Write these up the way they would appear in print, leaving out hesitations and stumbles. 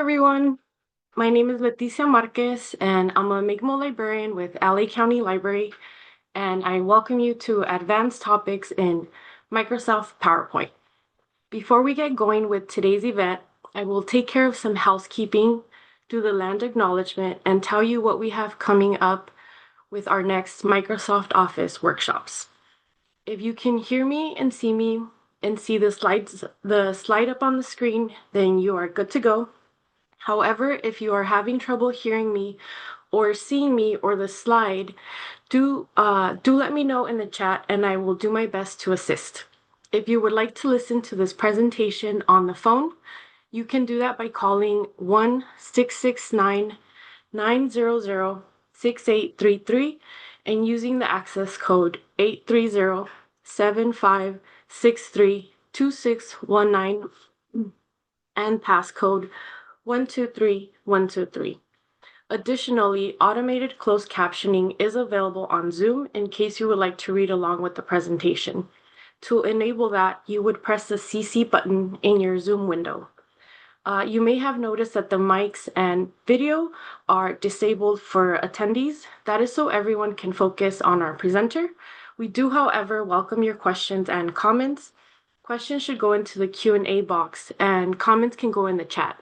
everyone. My name is Leticia Marquez, and I'm a Mi'kmaq librarian with LA County Library, and I welcome you to Advanced Topics in Microsoft PowerPoint. Before we get going with today's event, I will take care of some housekeeping, do the land acknowledgement, and tell you what we have coming up with our next Microsoft Office workshops. If you can hear me and see the slide up on the screen, then you are good to go. However, if you are having trouble hearing me or seeing me or the slide, do let me know in the chat and I will do my best to assist. If you would like to listen to this presentation on the phone, you can do that by calling 1-669-900-6833 and using the access code 830-7563-2619 and passcode 123123. Additionally, automated closed captioning is available on Zoom in case you would like to read along with the presentation. To enable that, you would press the CC button in your Zoom window. You may have noticed that the mics and video are disabled for attendees. That is so everyone can focus on our presenter. We do, however, welcome your questions and comments. Questions should go into the Q&A box and comments can go in the chat.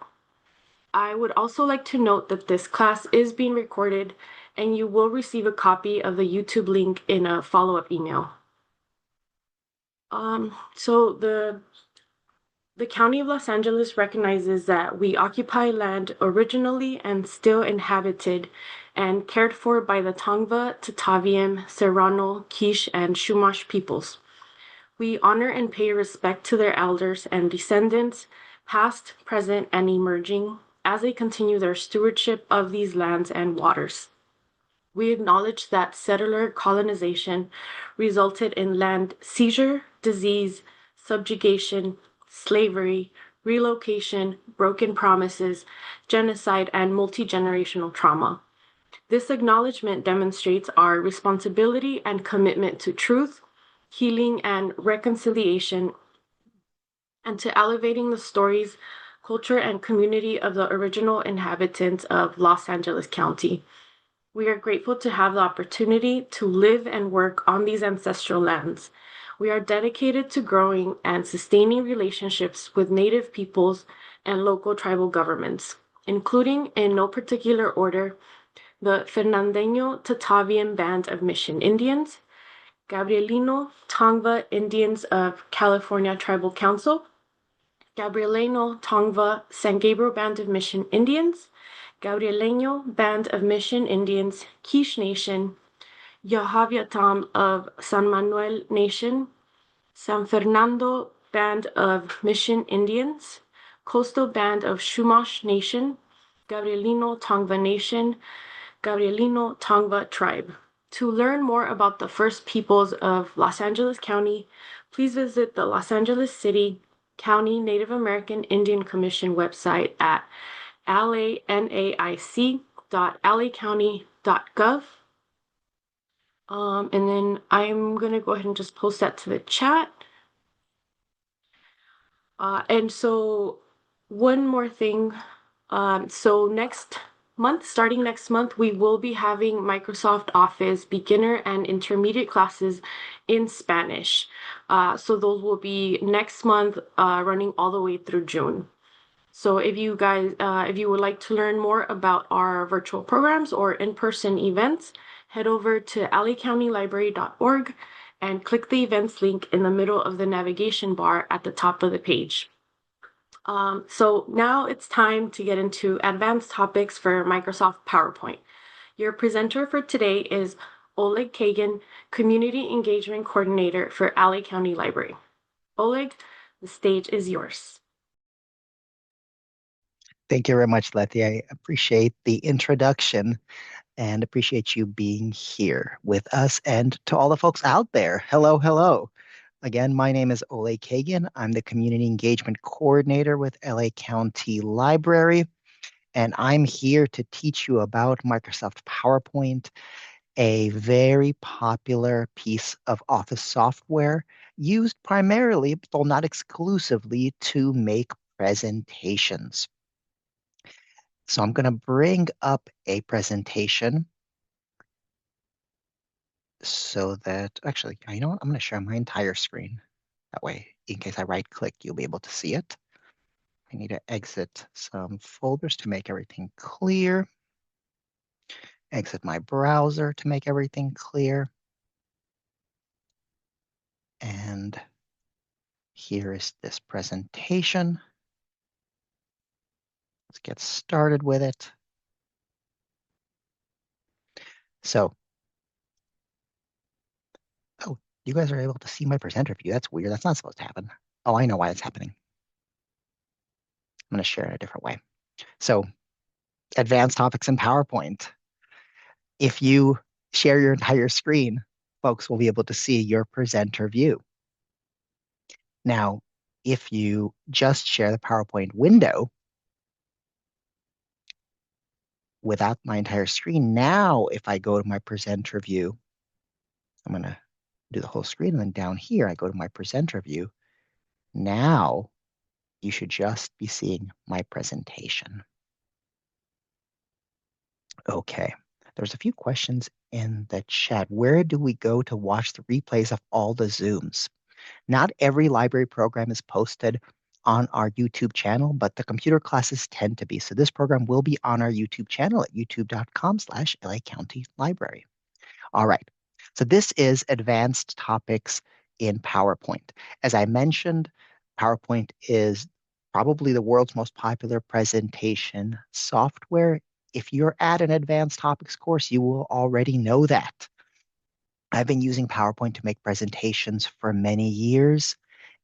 I would also like to note that this class is being recorded and you will receive a copy of the YouTube link in a follow-up email. So the County of Los Angeles recognizes that we occupy land originally and still inhabited and cared for by the Tongva, Tataviam, Serrano, Quiche, and Chumash peoples. We honor and pay respect to their elders and descendants, past, present, and emerging, as they continue their stewardship of these lands and waters. We acknowledge that settler colonization resulted in land seizure, disease, subjugation, slavery, relocation, broken promises, genocide, and multi-generational trauma. This acknowledgement demonstrates our responsibility and commitment to truth, healing, and reconciliation, and to elevating the stories, culture, and community of the original inhabitants of Los Angeles County. We are grateful to have the opportunity to live and work on these ancestral lands. We are dedicated to growing and sustaining relationships with Native peoples and local tribal governments, including, in no particular order, the Fernandeño Tatavian Band of Mission Indians, Gabrielino Tongva Indians of California Tribal Council, Gabrielino Tongva San Gabriel Band of Mission Indians, Gabrieleño Band of Mission Indians, Quiche Nation, Yahaviatam of San Manuel Nation, San Fernando Band of Mission Indians, Coastal Band of Chumash Nation, Gabrielino Tongva Nation, Gabrielino Tongva Tribe. To learn more about the First Peoples of Los Angeles County, please visit the Los Angeles City County Native American Indian Commission website at lanaic.lacounty.gov. And then I'm going to go ahead and just post that to the chat. And so one more thing. So starting next month, we will be having Microsoft Office beginner and intermediate classes in Spanish. So those will be next month, running all the way through June. So if you would like to learn more about our virtual programs or in-person events, head over to lacountylibrary.org and click the events link in the middle of the navigation bar at the top of the page. So now it's time to get into advanced topics for Microsoft PowerPoint. Your presenter for today is Oleg Kagan, Community Engagement Coordinator for LA County Library. Oleg, the stage is yours. Thank you very much, Letty. I appreciate the introduction and appreciate you being here with us. And to all the folks out there, hello, hello. Again, my name is Oleg Kagan. I'm the Community Engagement Coordinator with LA County Library, and I'm here to teach you about Microsoft PowerPoint, a very popular piece of Office software used primarily, though not exclusively, to make presentations. So I'm going to bring up a presentation so that actually, you know what? I'm going to share my entire screen. That way, in case I right click, you'll be able to see it. I need to exit some folders to make everything clear. Exit my browser to make everything clear. And here is this presentation. Let's get started with it. So, oh, you guys are able to see my presenter view. That's weird. That's not supposed to happen. Oh, I know why it's happening. I'm going to share it a different way. So, advanced topics in PowerPoint. If you share your entire screen, folks will be able to see your presenter view. Now, if you just share the PowerPoint window without my entire screen, now if I go to my presenter view, I'm going to do the whole screen. And then down here, I go to my presenter view. Now you should just be seeing my presentation. Okay. There's a few questions in the chat. Where do we go to watch the replays of all the Zooms? Not every library program is posted on our YouTube channel, but the computer classes tend to be. So this program will be on our YouTube channel at youtube.com/LA County Library. All right. So this is advanced topics in PowerPoint. As I mentioned, PowerPoint is probably the world's most popular presentation software. If you're at an advanced topics course, you will already know that. I've been using PowerPoint to make presentations for many years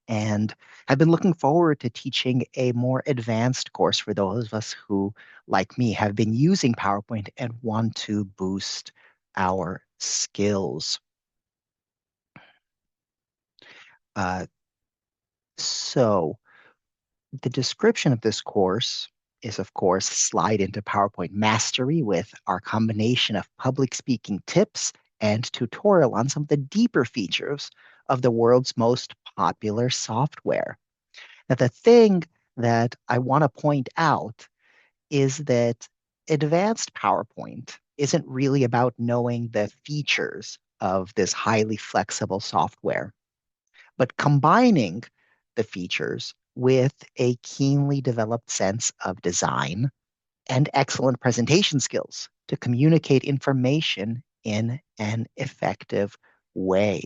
and have been looking forward to teaching a more advanced course for those of us who, like me, have been using PowerPoint and want to boost our skills. Uh, so the description of this course is, of course, slide into PowerPoint mastery with our combination of public speaking tips and tutorial on some of the deeper features of the world's most popular software. Now, the thing that I want to point out is that advanced PowerPoint isn't really about knowing the features of this highly flexible software, but combining the features with a keenly developed sense of design and excellent presentation skills to communicate information in an effective way.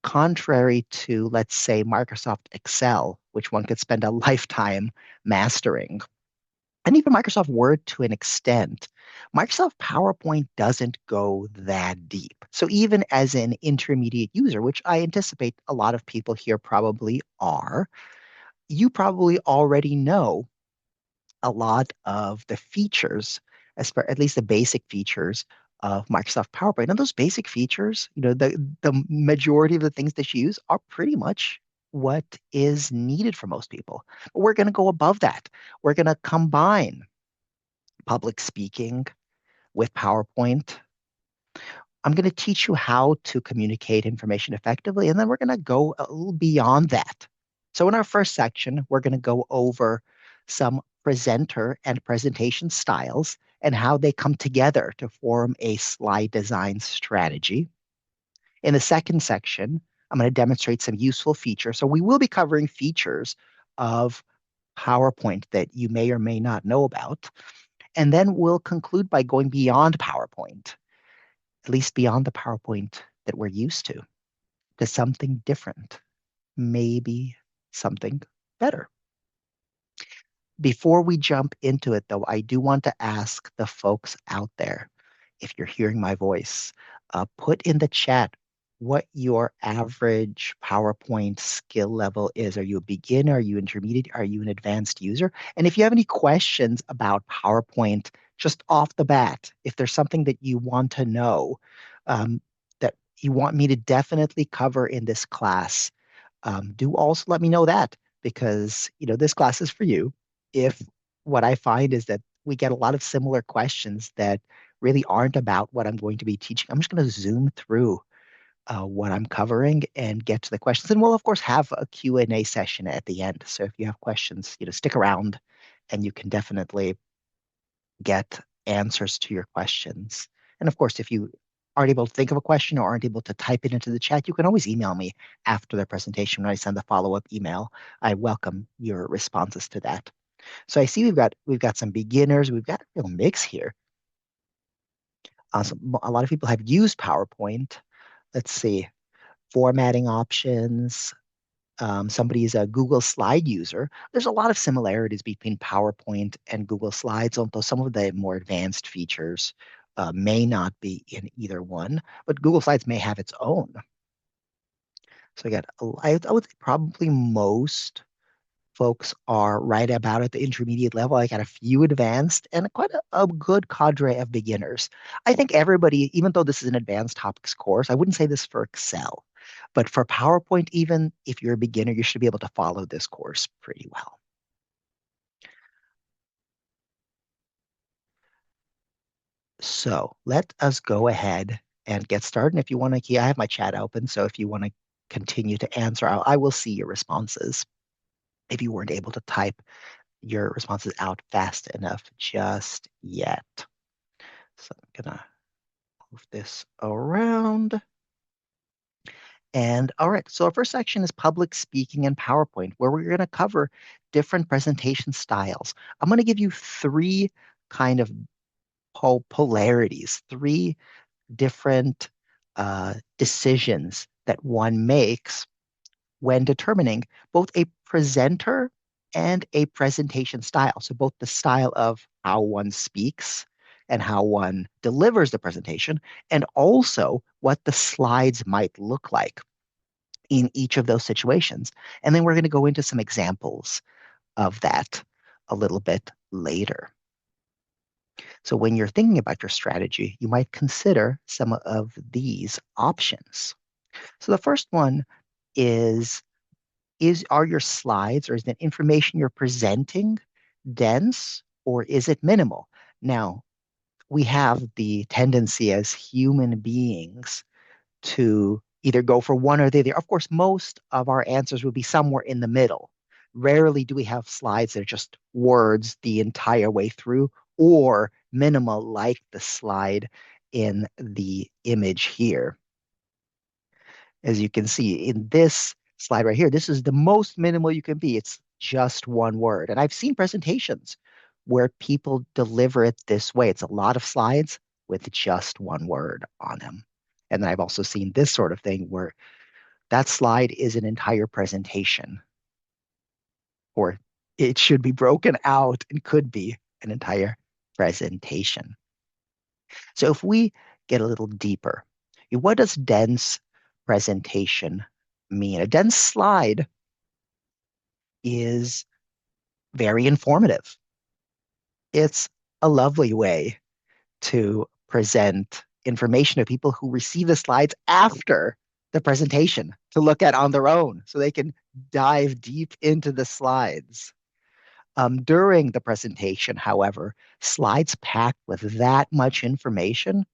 Contrary to, let's say, Microsoft Excel, which one could spend a lifetime mastering, and even Microsoft Word to an extent, Microsoft PowerPoint doesn't go that deep. So even as an intermediate user, which I anticipate a lot of people here probably are, you probably already know a lot of the features, at least the basic features of Microsoft PowerPoint. And those basic features, the majority of the things that you use are pretty much what is needed for most people. But we're going to go above that. We're going to combine public speaking with PowerPoint. I'm going to teach you how to communicate information effectively, and then we're going to go a little beyond that. So, in our first section, we're going to go over some presenter and presentation styles and how they come together to form a slide design strategy. In the second section, I'm going to demonstrate some useful features. So, we will be covering features of PowerPoint that you may or may not know about. And then we'll conclude by going beyond PowerPoint, at least beyond the PowerPoint that we're used to something different, maybe something better. Before we jump into it, though, I do want to ask the folks out there, if you're hearing my voice, put in the chat what your average PowerPoint skill level is. Are you a beginner? Are you intermediate? Are you an advanced user? And if you have any questions about PowerPoint, just off the bat, if there's something that you want to know that you want me to definitely cover in this class, do also let me know that because this class is for you. If what I find is that we get a lot of similar questions that really aren't about what I'm going to be teaching, I'm just going to zoom through what I'm covering and get to the questions. And we'll of course have a Q&A session at the end. So if you have questions, stick around and you can definitely get answers to your questions. And of course, if you aren't able to think of a question or aren't able to type it into the chat, you can always email me after the presentation when I send the follow-up email. I welcome your responses to that. So I see we've got some beginners, we've got a real mix here. A lot of people have used PowerPoint. Let's see, formatting options. Somebody is a Google Slide user. There's a lot of similarities between PowerPoint and Google Slides, although some of the more advanced features may not be in either one, but Google Slides may have its own. So I would say probably most folks are right about at the intermediate level. I got a few advanced and quite a good cadre of beginners. I think everybody, even though this is an advanced topics course, I wouldn't say this for Excel, but for PowerPoint, even if you're a beginner, you should be able to follow this course pretty well. So let us go ahead and get started. And if you want to, I have my chat open. So if you want to continue to answer, I will see your responses if you weren't able to type your responses out fast enough just yet. So I'm gonna move this around. And all right, so our first section is public speaking and PowerPoint, where we're gonna cover different presentation styles. I'm gonna give you three kind of polarities, three different decisions that one makes when determining both a presenter and a presentation style. So, both the style of how one speaks and how one delivers the presentation, and also what the slides might look like in each of those situations. And then we're going to go into some examples of that a little bit later. So, when you're thinking about your strategy, you might consider some of these options. So, the first one is are your slides or is the information you're presenting dense or is it minimal? Now, we have the tendency as human beings to either go for one or the other. Of course, most of our answers will be somewhere in the middle. Rarely do we have slides that are just words the entire way through or minimal like the slide in the image here. As you can see in this slide right here, this is the most minimal you can be. It's just one word. And I've seen presentations where people deliver it this way. It's a lot of slides with just one word on them. And then I've also seen this sort of thing where that slide is an entire presentation, or it should be broken out and could be an entire presentation. So if we get a little deeper, what does dense presentation mean? A dense slide is very informative. It's a lovely way to present information to people who receive the slides after the presentation to look at on their own so they can dive deep into the slides. During the presentation, however, slides packed with that much information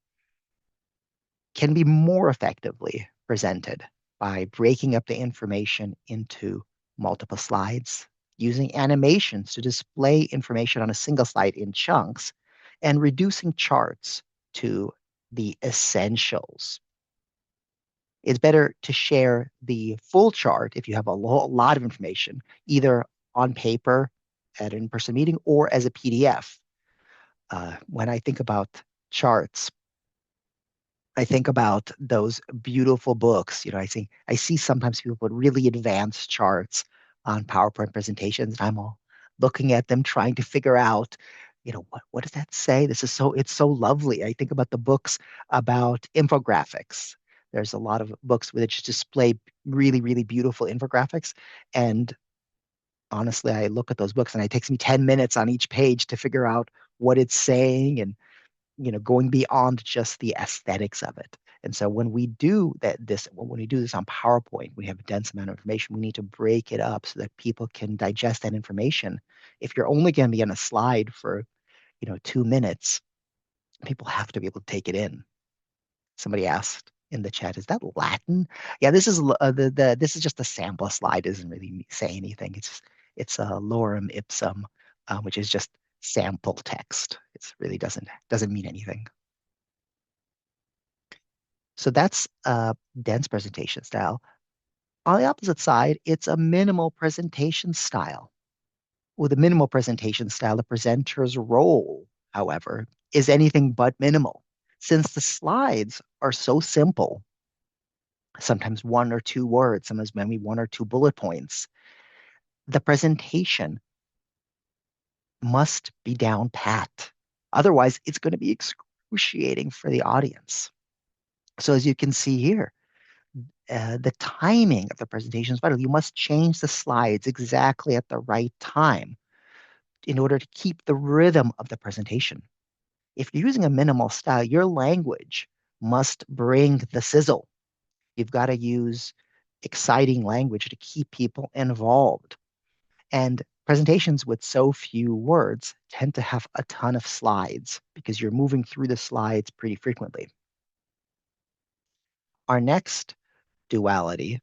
can be more effectively presented by breaking up the information into multiple slides, using animations to display information on a single slide in chunks, and reducing charts to the essentials. It's better to share the full chart if you have a lot of information, either on paper at an in-person meeting or as a PDF. When I think about charts, I think about those beautiful books. I see sometimes people put really advanced charts on PowerPoint presentations, and I'm all looking at them trying to figure out, what does that say? It's so lovely. I think about the books about infographics. There's a lot of books which display really, really beautiful infographics. And honestly, I look at those books and it takes me 10 minutes on each page to figure out what it's saying and going beyond just the aesthetics of it. And so when we do this on PowerPoint, we have a dense amount of information. We need to break it up so that people can digest that information. If you're only going to be on a slide for, 2 minutes, people have to be able to take it in. Somebody asked in the chat, "Is that Latin?" Yeah, this is this is just a sample slide. It doesn't really say anything. It's lorem ipsum, which is just sample text. It really doesn't mean anything. So that's a dense presentation style. On the opposite side, it's a minimal presentation style. With a minimal presentation style, the presenter's role, however, is anything but minimal. Since the slides are so simple, sometimes one or two words, sometimes maybe one or two bullet points, the presentation must be down pat. Otherwise, it's going to be excruciating for the audience. So, as you can see here, the timing of the presentation is vital. You must change the slides exactly at the right time in order to keep the rhythm of the presentation. If you're using a minimal style, your language must bring the sizzle. You've got to use exciting language to keep people involved. And presentations with so few words tend to have a ton of slides because you're moving through the slides pretty frequently. Our next duality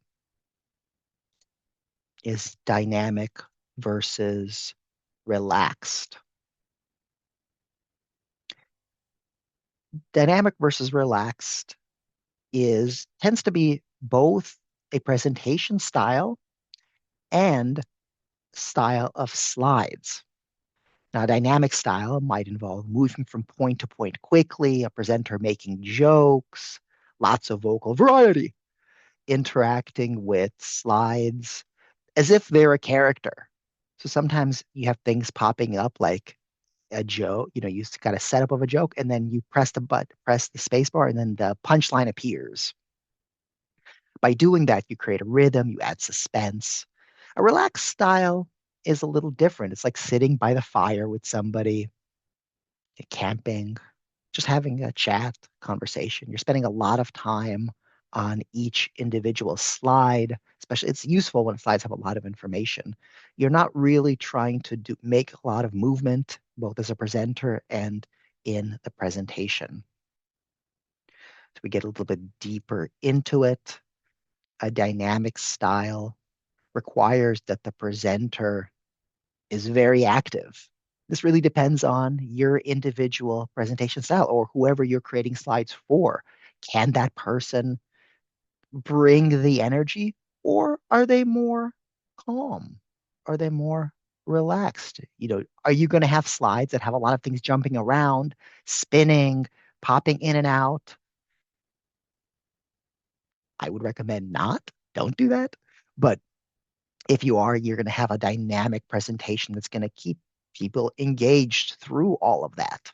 is dynamic versus relaxed. Dynamic versus relaxed is tends to be both a presentation style and style of slides. Now, dynamic style might involve moving from point to point quickly, a presenter making jokes, lots of vocal variety, interacting with slides as if they're a character. So sometimes you have things popping up like a joke, you got a setup of a joke, and then you press the space bar, and then the punchline appears. By doing that, you create a rhythm, you add suspense. A relaxed style is a little different. It's like sitting by the fire with somebody, camping, just having a chat, conversation. You're spending a lot of time on each individual slide, especially it's useful when slides have a lot of information. You're not really trying to make a lot of movement, both as a presenter and in the presentation. So we get a little bit deeper into it. A dynamic style requires that the presenter is very active. This really depends on your individual presentation style or whoever you're creating slides for. Can that person bring the energy, or are they more calm? Are they more relaxed? Are you going to have slides that have a lot of things jumping around, spinning, popping in and out? I would recommend not. Don't do that. But if you are, you're going to have a dynamic presentation that's going to keep people engaged through all of that.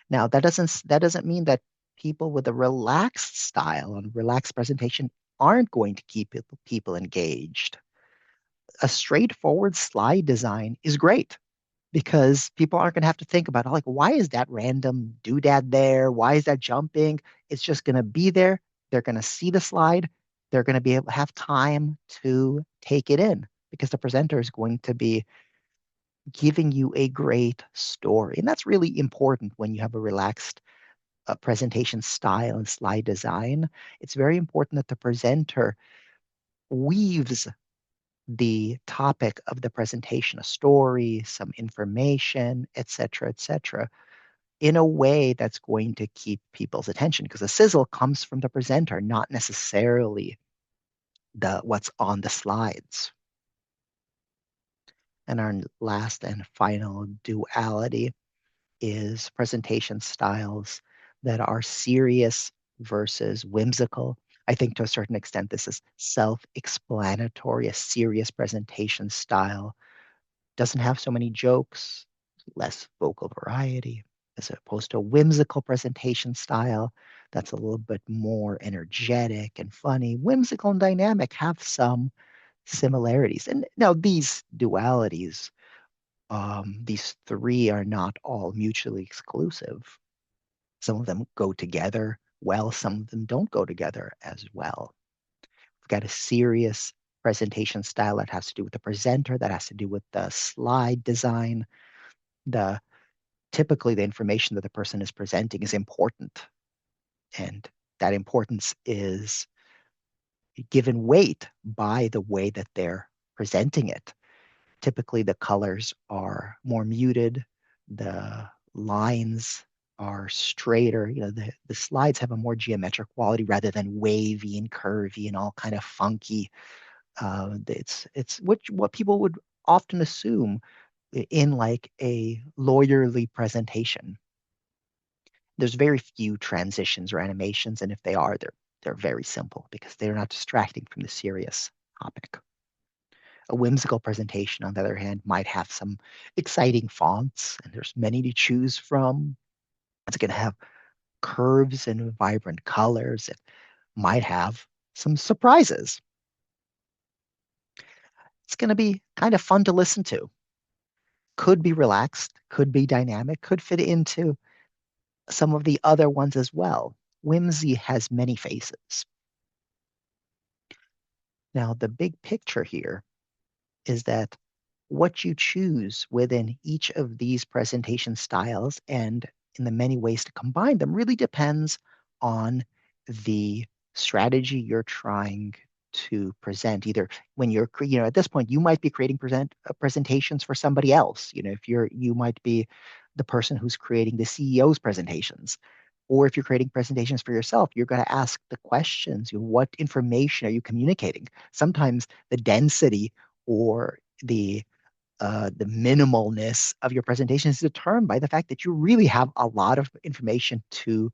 Now, that doesn't mean that people with a relaxed style and relaxed presentation aren't going to keep people engaged. A straightforward slide design is great because people aren't going to have to think about, like, why is that random doodad there? Why is that jumping? It's just going to be there. They're going to see the slide. They're going to be able to have time to take it in because the presenter is going to be giving you a great story. And that's really important when you have a relaxed presentation style and slide design. It's very important that the presenter weaves the topic of the presentation, a story, some information, et cetera, in a way that's going to keep people's attention because the sizzle comes from the presenter, not necessarily the what's on the slides. And our last and final duality is presentation styles that are serious versus whimsical. I think to a certain extent, this is self-explanatory. A serious presentation style doesn't have so many jokes, less vocal variety, as opposed to a whimsical presentation style that's a little bit more energetic and funny. Whimsical and dynamic have some similarities. And now these dualities, these three are not all mutually exclusive. Some of them go together well, some of them don't go together as well. We've got a serious presentation style that has to do with the presenter, that has to do with the slide design. The typically the information that the person is presenting is important, and that importance is given weight by the way that they're presenting it. Typically, the colors are more muted, the lines are straighter. The slides have a more geometric quality rather than wavy and curvy and all kind of funky. It's what people would often assume in like a lawyerly presentation. There's very few transitions or animations, and if they are, they're very simple because they're not distracting from the serious topic. A whimsical presentation, on the other hand, might have some exciting fonts, and there's many to choose from. It's going to have curves and vibrant colors. It might have some surprises. It's going to be kind of fun to listen to. Could be relaxed, could be dynamic, could fit into some of the other ones as well. Whimsy has many faces. Now, the big picture here is that what you choose within each of these presentation styles and in the many ways to combine them really depends on the strategy you're trying to present. Either when at this point, you might be creating presentations for somebody else. If you might be the person who's creating the CEO's presentations. Or if you're creating presentations for yourself, you're going to ask the questions, what information are you communicating? Sometimes the density or the minimalness of your presentation is determined by the fact that you really have a lot of information to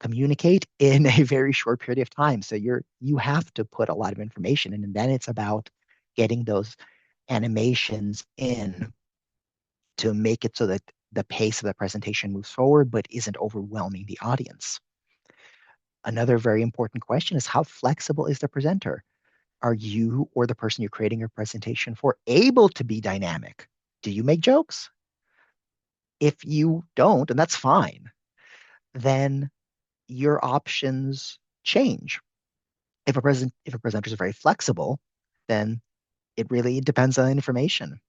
communicate in a very short period of time. So you have to put a lot of information in, and then it's about getting those animations in to make it so that the pace of the presentation moves forward but isn't overwhelming the audience. Another very important question is, how flexible is the presenter? Are you or the person you're creating your presentation for able to be dynamic? Do you make jokes? If you don't, and that's fine, then your options change. If a presenter is very flexible, then it really depends on the information.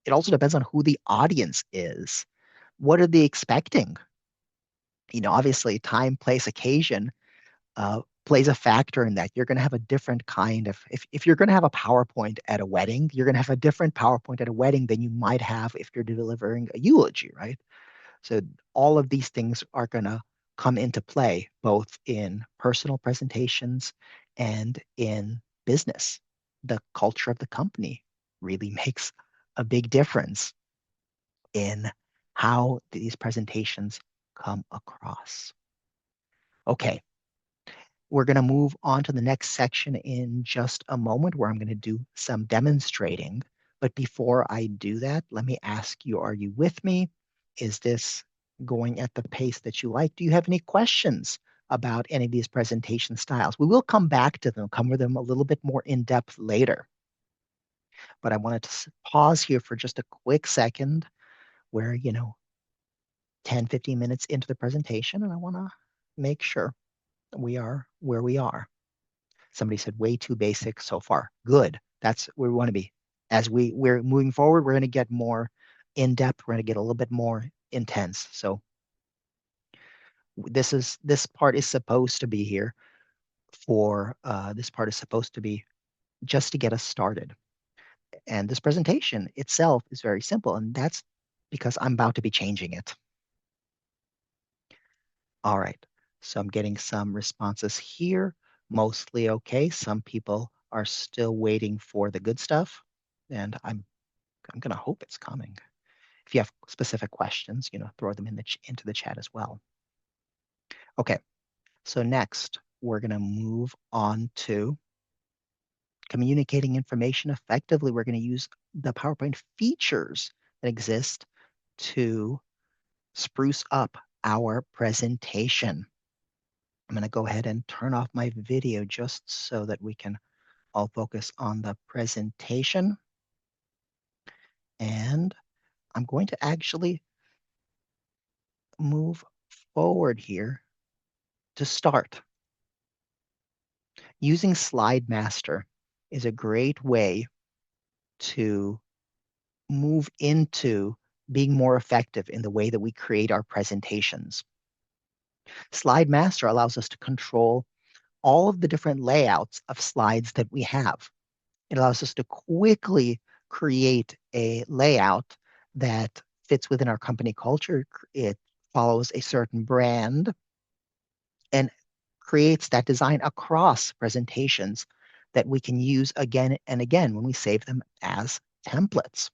It also depends on who the audience is. What are they expecting? Obviously, time, place, occasion plays a factor in that. You're going to have a different kind of, if you're going to have a PowerPoint at a wedding, you're going to have a different PowerPoint at a wedding than you might have if you're delivering a eulogy, right? So all of these things are going to come into play both in personal presentations and in business. The culture of the company really makes a big difference in how these presentations come across. Okay, we're going to move on to the next section in just a moment where I'm going to do some demonstrating. But before I do that, let me ask you, are you with me? Is this going at the pace that you like? Do you have any questions about any of these presentation styles? We will come back to them, cover them a little bit more in depth later. But I wanted to pause here for just a quick second where, 10, 15 minutes into the presentation, and I want to make sure we are where we are. Somebody said way too basic so far. Good. That's where we want to be. As we're moving forward, we're going to get more in depth. We're going to get a little bit more intense. So this part is supposed to be here for this part is supposed to be just to get us started. And this presentation itself is very simple, and that's because I'm about to be changing it. All right. So I'm getting some responses here. Mostly okay. Some people are still waiting for the good stuff, and I'm gonna hope it's coming. If you have specific questions, throw them into the chat as well. Okay. So next, we're gonna move on to communicating information effectively. We're gonna use the PowerPoint features that exist to spruce up our presentation. I'm going to go ahead and turn off my video just so that we can all focus on the presentation. And I'm going to actually move forward here to start. Using Slide Master is a great way to move into being more effective in the way that we create our presentations. Slide Master allows us to control all of the different layouts of slides that we have. It allows us to quickly create a layout that fits within our company culture. It follows a certain brand and creates that design across presentations that we can use again and again when we save them as templates.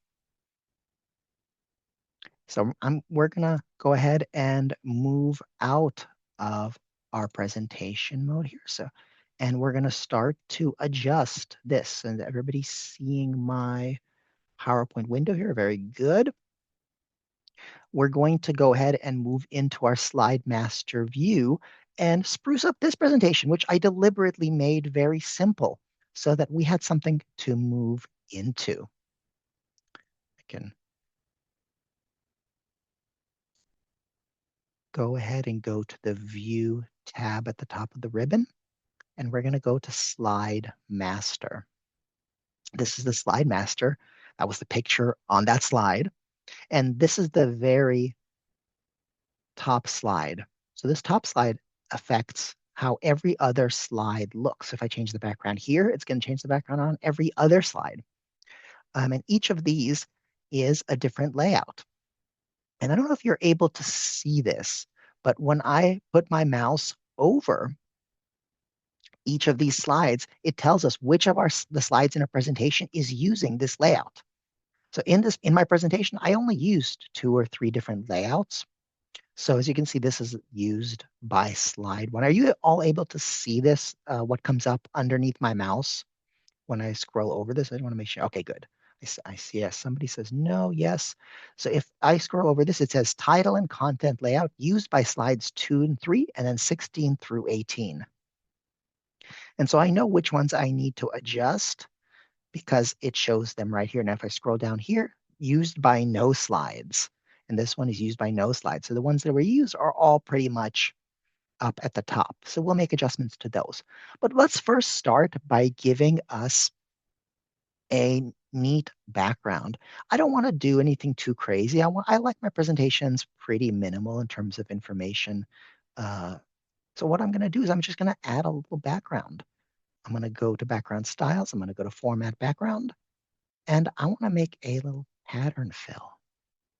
So we're gonna go ahead and move out of our presentation mode here. And we're gonna start to adjust this. And everybody's seeing my PowerPoint window here. Very good. We're going to go ahead and move into our slide master view and spruce up this presentation, which I deliberately made very simple so that we had something to move into. I can go ahead and go to the View tab at the top of the ribbon, and we're going to go to Slide Master. This is the Slide Master. That was the picture on that slide. And this is the very top slide. So this top slide affects how every other slide looks. If I change the background here, it's going to change the background on every other slide. And each of these is a different layout. And I don't know if you're able to see this, but when I put my mouse over each of these slides, it tells us which of the slides in a presentation is using this layout. So in my presentation, I only used 2 or 3 different layouts. So as you can see, this is used by slide one. Are you all able to see this, what comes up underneath my mouse when I scroll over this? I want to make sure. Okay, good. I see, yes. Somebody says no, yes. So if I scroll over this, it says title and content layout used by slides 2 and 3, and then 16 through 18. And so I know which ones I need to adjust because it shows them right here. Now, if I scroll down here, used by no slides. And this one is used by no slides. So the ones that were used are all pretty much up at the top. So we'll make adjustments to those. But let's first start by giving us a neat background. I don't want to do anything too crazy. I like my presentations pretty minimal in terms of information. So what I'm going to do is I'm just going to add a little background. I'm going to go to background styles. I'm going to go to format background. And I want to make a little pattern fill.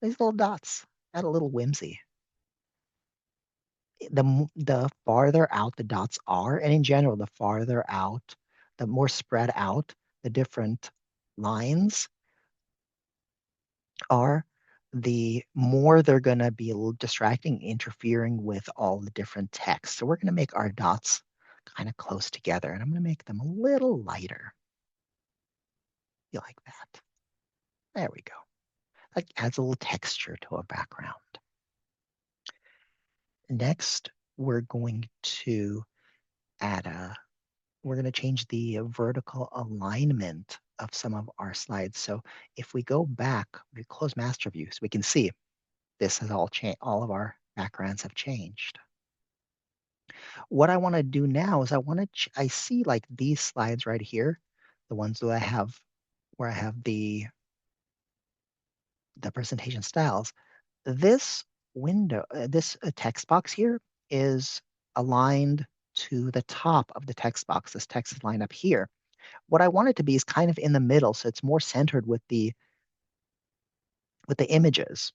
These little dots add a little whimsy. The farther out the dots are, and in general, the farther out, the more spread out the different lines are, the more they're going to be a little distracting, interfering with all the different text. So we're going to make our dots kind of close together, and I'm going to make them a little lighter. You like that? There we go. That adds a little texture to a background. Next, we're going to we're going to change the vertical alignment of some of our slides. So if we go back, we close master view, so we can see this has all changed. All of our backgrounds have changed. What I want to do now is I see like these slides right here, the ones that I have where I have the presentation styles. This window, this text box here is aligned to the top of the text box. This text is lined up here. What I want it to be is kind of in the middle, so it's more centered with the images.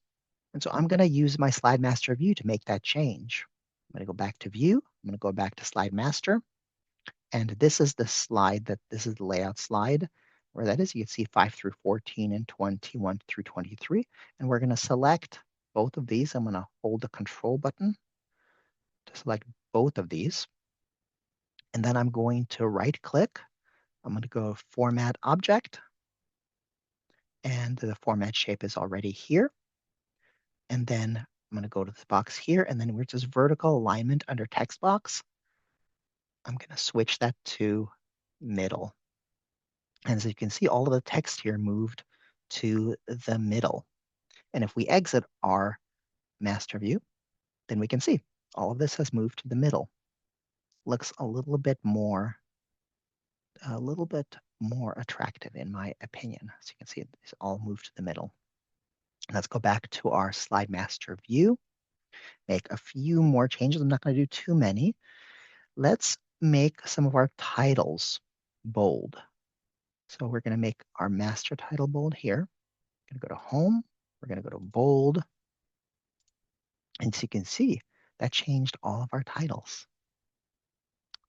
And so I'm going to use my slide master view to make that change. I'm going to go back to view. I'm going to go back to slide master. And this is the this is the layout slide where that is. You can see 5 through 14 and 21 through 23. And we're going to select both of these. I'm going to hold the control button to select both of these. And then I'm going to right click. I'm going to go format object. And the format shape is already here. And then I'm going to go to this box here. And then where it says vertical alignment under text box, I'm going to switch that to middle. And as you can see, all of the text here moved to the middle. And if we exit our master view, then we can see all of this has moved to the middle. Looks a little bit more attractive in my opinion. So you can see it's all moved to the middle. Let's go back to our slide master view, make a few more changes. I'm not going to do too many. Let's make some of our titles bold. So we're going to make our master title bold here. We're going to go to home. We're going to go to bold. And so you can see that changed all of our titles.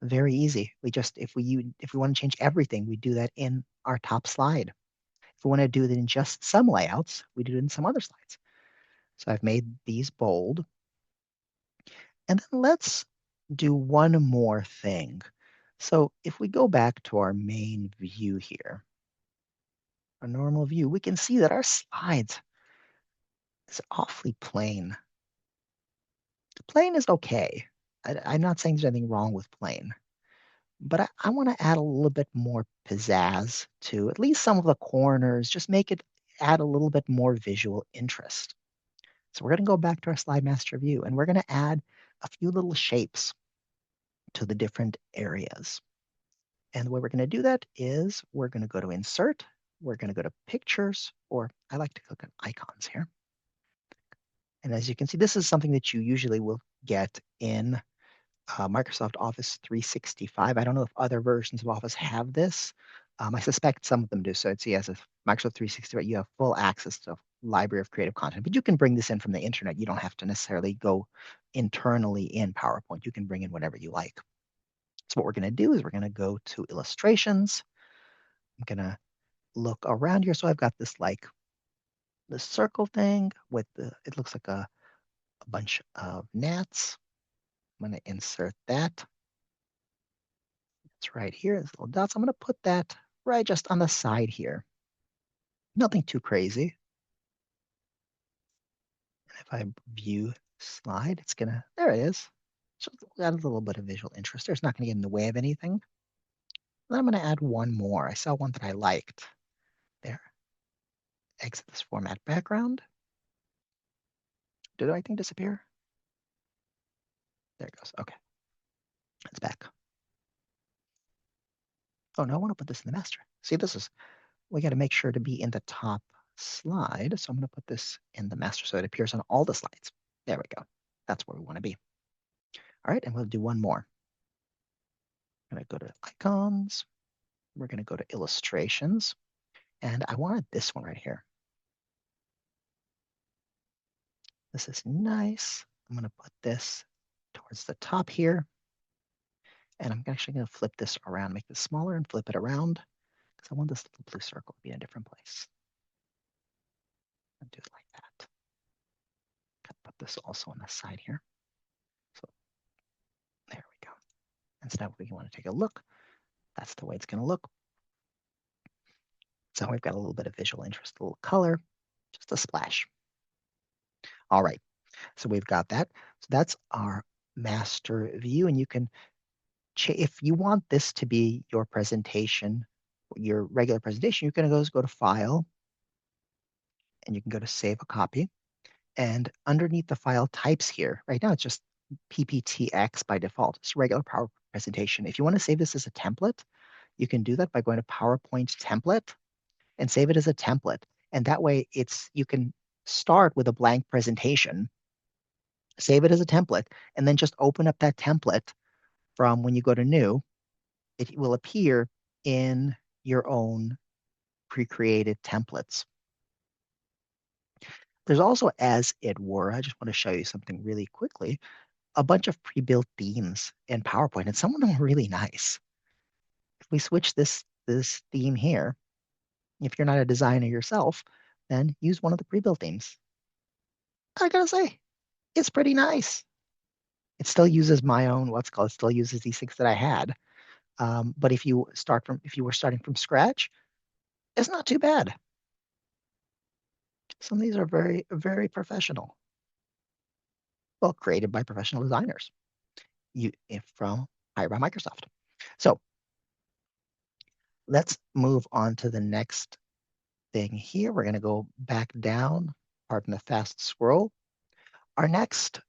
Very easy. If we want to change everything, we do that in our top slide. If we want to do it in just some layouts, we do it in some other slides. So I've made these bold. And then let's do one more thing. So if we go back to our main view here, our normal view, we can see that our slides is awfully plain. Plain is okay. I'm not saying there's anything wrong with plain, but I want to add a little bit more pizzazz to at least some of the corners, just add a little bit more visual interest. So we're going to go back to our slide master view and we're going to add a few little shapes to the different areas. And the way we're going to do that is we're going to go to insert, we're going to go to pictures, or I like to click on icons here. And as you can see, this is something that you usually will get in Microsoft Office 365. I don't know if other versions of Office have this. I suspect some of them do. So it's yes, Microsoft 365, you have full access to a library of creative content, but you can bring this in from the internet. You don't have to necessarily go internally in PowerPoint. You can bring in whatever you like. So what we're going to do is we're going to go to illustrations. I'm going to look around here. So I've got this circle thing with it looks like a bunch of gnats. I'm going to insert that. It's right here, these little dots. I'm going to put that right just on the side here. Nothing too crazy. And if I view slide, there it is. So add a little bit of visual interest there. It's not going to get in the way of anything. Then I'm going to add one more. I saw one that I liked. There. Exit this format background. Did the right thing disappear? There it goes. Okay. It's back. Oh, no, I want to put this in the master. See, we got to make sure to be in the top slide. So I'm going to put this in the master so it appears on all the slides. There we go. That's where we want to be. All right, and we'll do one more. I'm going to go to icons. We're going to go to illustrations. And I wanted this one right here. This is nice. I'm going to put this towards the top here. And I'm actually going to flip this around, make this smaller and flip it around because I want this little blue circle to be in a different place. I'll do it like that. Put this also on the side here. So there we go. And so now if we want to take a look, that's the way it's going to look. So we've got a little bit of visual interest, a little color, just a splash. All right, so we've got that. So that's our master view, and you can, if you want this to be your presentation, your regular presentation, you're going to go to File, and you can go to Save a Copy. And underneath the file types here, right now it's just PPTX by default. It's a regular PowerPoint presentation. If you want to save this as a template, you can do that by going to PowerPoint Template and save it as a template. And that way you can start with a blank presentation, save it as a template, and then just open up that template from when you go to new. It will appear in your own pre-created templates. There's also, as it were, I just want to show you something really quickly, a bunch of pre-built themes in PowerPoint, and some of them are really nice. If we switch this theme here, if you're not a designer yourself, then use one of the pre-built themes. I gotta say, it's pretty nice. It still uses my own, it still uses these things that I had. But if you were starting from scratch, it's not too bad. Some of these are very, very professional. Well, created by professional designers. Hired by Microsoft. So let's move on to the next thing here. We're going to go back down, pardon the fast scroll. Our next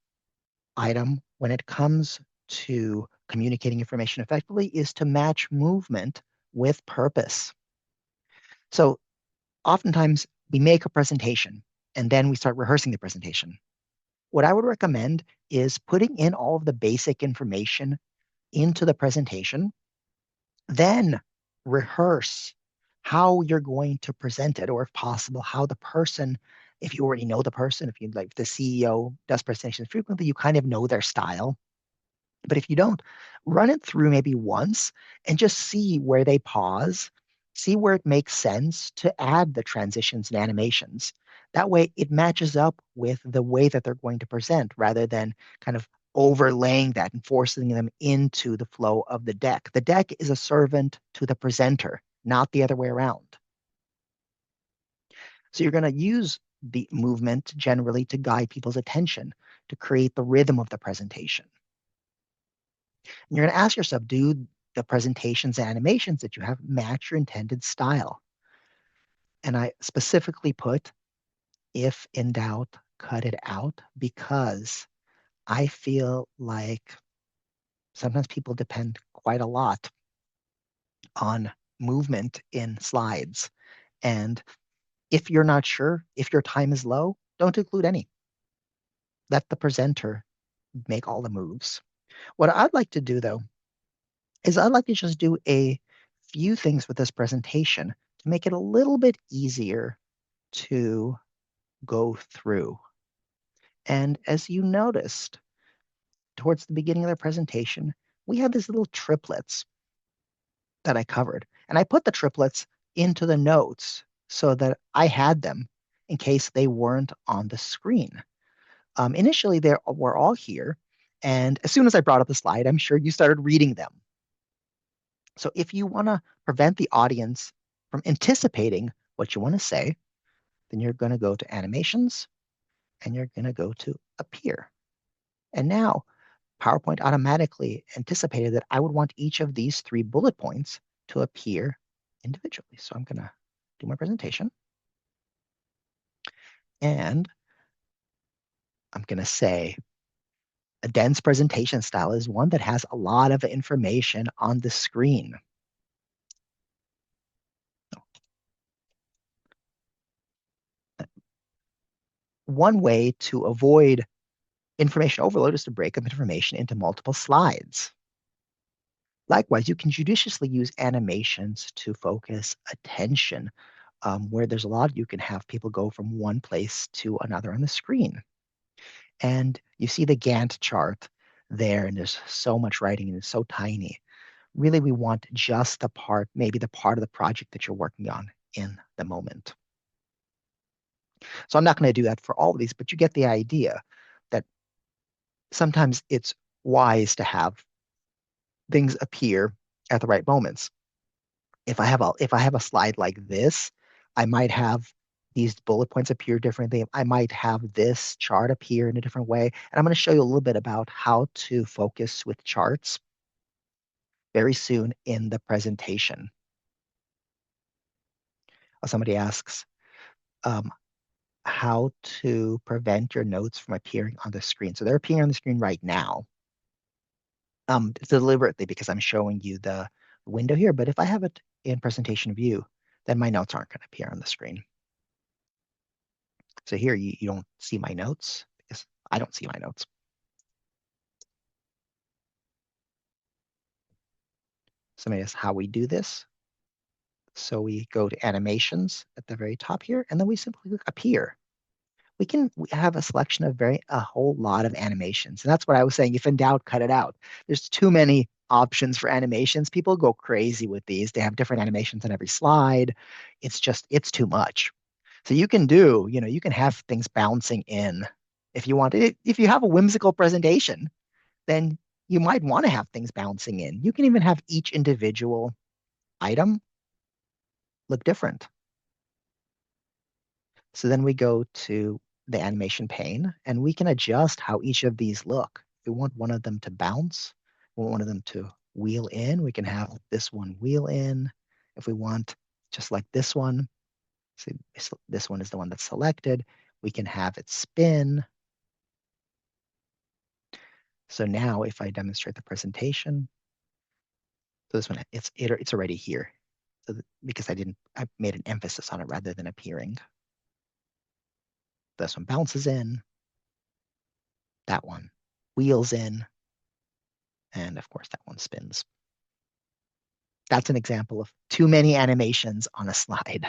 item when it comes to communicating information effectively is to match movement with purpose. So oftentimes we make a presentation and then we start rehearsing the presentation. What I would recommend is putting in all of the basic information into the presentation, then rehearse how you're going to present it, or if possible, how the person, if you already know the person, if you like the CEO does presentations frequently, you kind of know their style. But if you don't, run it through maybe once and just see where they pause, see where it makes sense to add the transitions and animations. That way it matches up with the way that they're going to present rather than kind of overlaying that and forcing them into the flow of the deck. The deck is a servant to the presenter, not the other way around. So you're going to use the movement generally to guide people's attention, to create the rhythm of the presentation. And you're going to ask yourself, do the presentations and animations that you have match your intended style? And I specifically put, if in doubt, cut it out, because I feel like sometimes people depend quite a lot on movement in slides. And if you're not sure, if your time is low, don't include any. Let the presenter make all the moves. What I'd like to do, though, is I'd like to just do a few things with this presentation to make it a little bit easier to go through. And as you noticed towards the beginning of the presentation, we had these little triplets that I covered. And I put the triplets into the notes so that I had them in case they weren't on the screen. Initially, they were all here. And as soon as I brought up the slide, I'm sure you started reading them. So if you want to prevent the audience from anticipating what you want to say, then you're going to go to animations and you're going to go to appear. And now PowerPoint automatically anticipated that I would want each of these three bullet points to appear individually. So I'm going to do my presentation and I'm going to say a dense presentation style is one that has a lot of information on the screen. One way to avoid information overload is to break up information into multiple slides. Likewise, you can judiciously use animations to focus attention. Where there's a lot, you can have people go from one place to another on the screen. And you see the Gantt chart there, and there's so much writing and it's so tiny. Really, we want just the part, maybe the part of the project that you're working on in the moment. So I'm not going to do that for all of these, but you get the idea that sometimes it's wise to have things appear at the right moments. If I have a slide like this, I might have these bullet points appear differently. I might have this chart appear in a different way. And I'm going to show you a little bit about how to focus with charts very soon in the presentation. Somebody asks um, how to prevent your notes from appearing on the screen. So they're appearing on the screen right now, deliberately because I'm showing you the window here. But if I have it in presentation view, then my notes aren't going to appear on the screen. So here you don't see my notes because I don't see my notes. Somebody asks how we do this. So we go to animations at the very top here, and then we simply click appear. We have a selection of a whole lot of animations. And that's what I was saying. If in doubt, cut it out. There's too many options for animations. People go crazy with these. They have different animations on every slide. It's too much. So you can have things bouncing in if you want. If you have a whimsical presentation, then you might want to have things bouncing in. You can even have each individual item look different. So then we go to the animation pane and we can adjust how each of these look. If we want one of them to bounce, we want one of them to wheel in, we can have this one wheel in. If we want just like this one, see, this one is the one that's selected, we can have it spin. So now if I demonstrate the presentation, so this one, it's already here. So because I made an emphasis on it rather than appearing. This one bounces in, that one wheels in, and of course that one spins. That's an example of too many animations on a slide.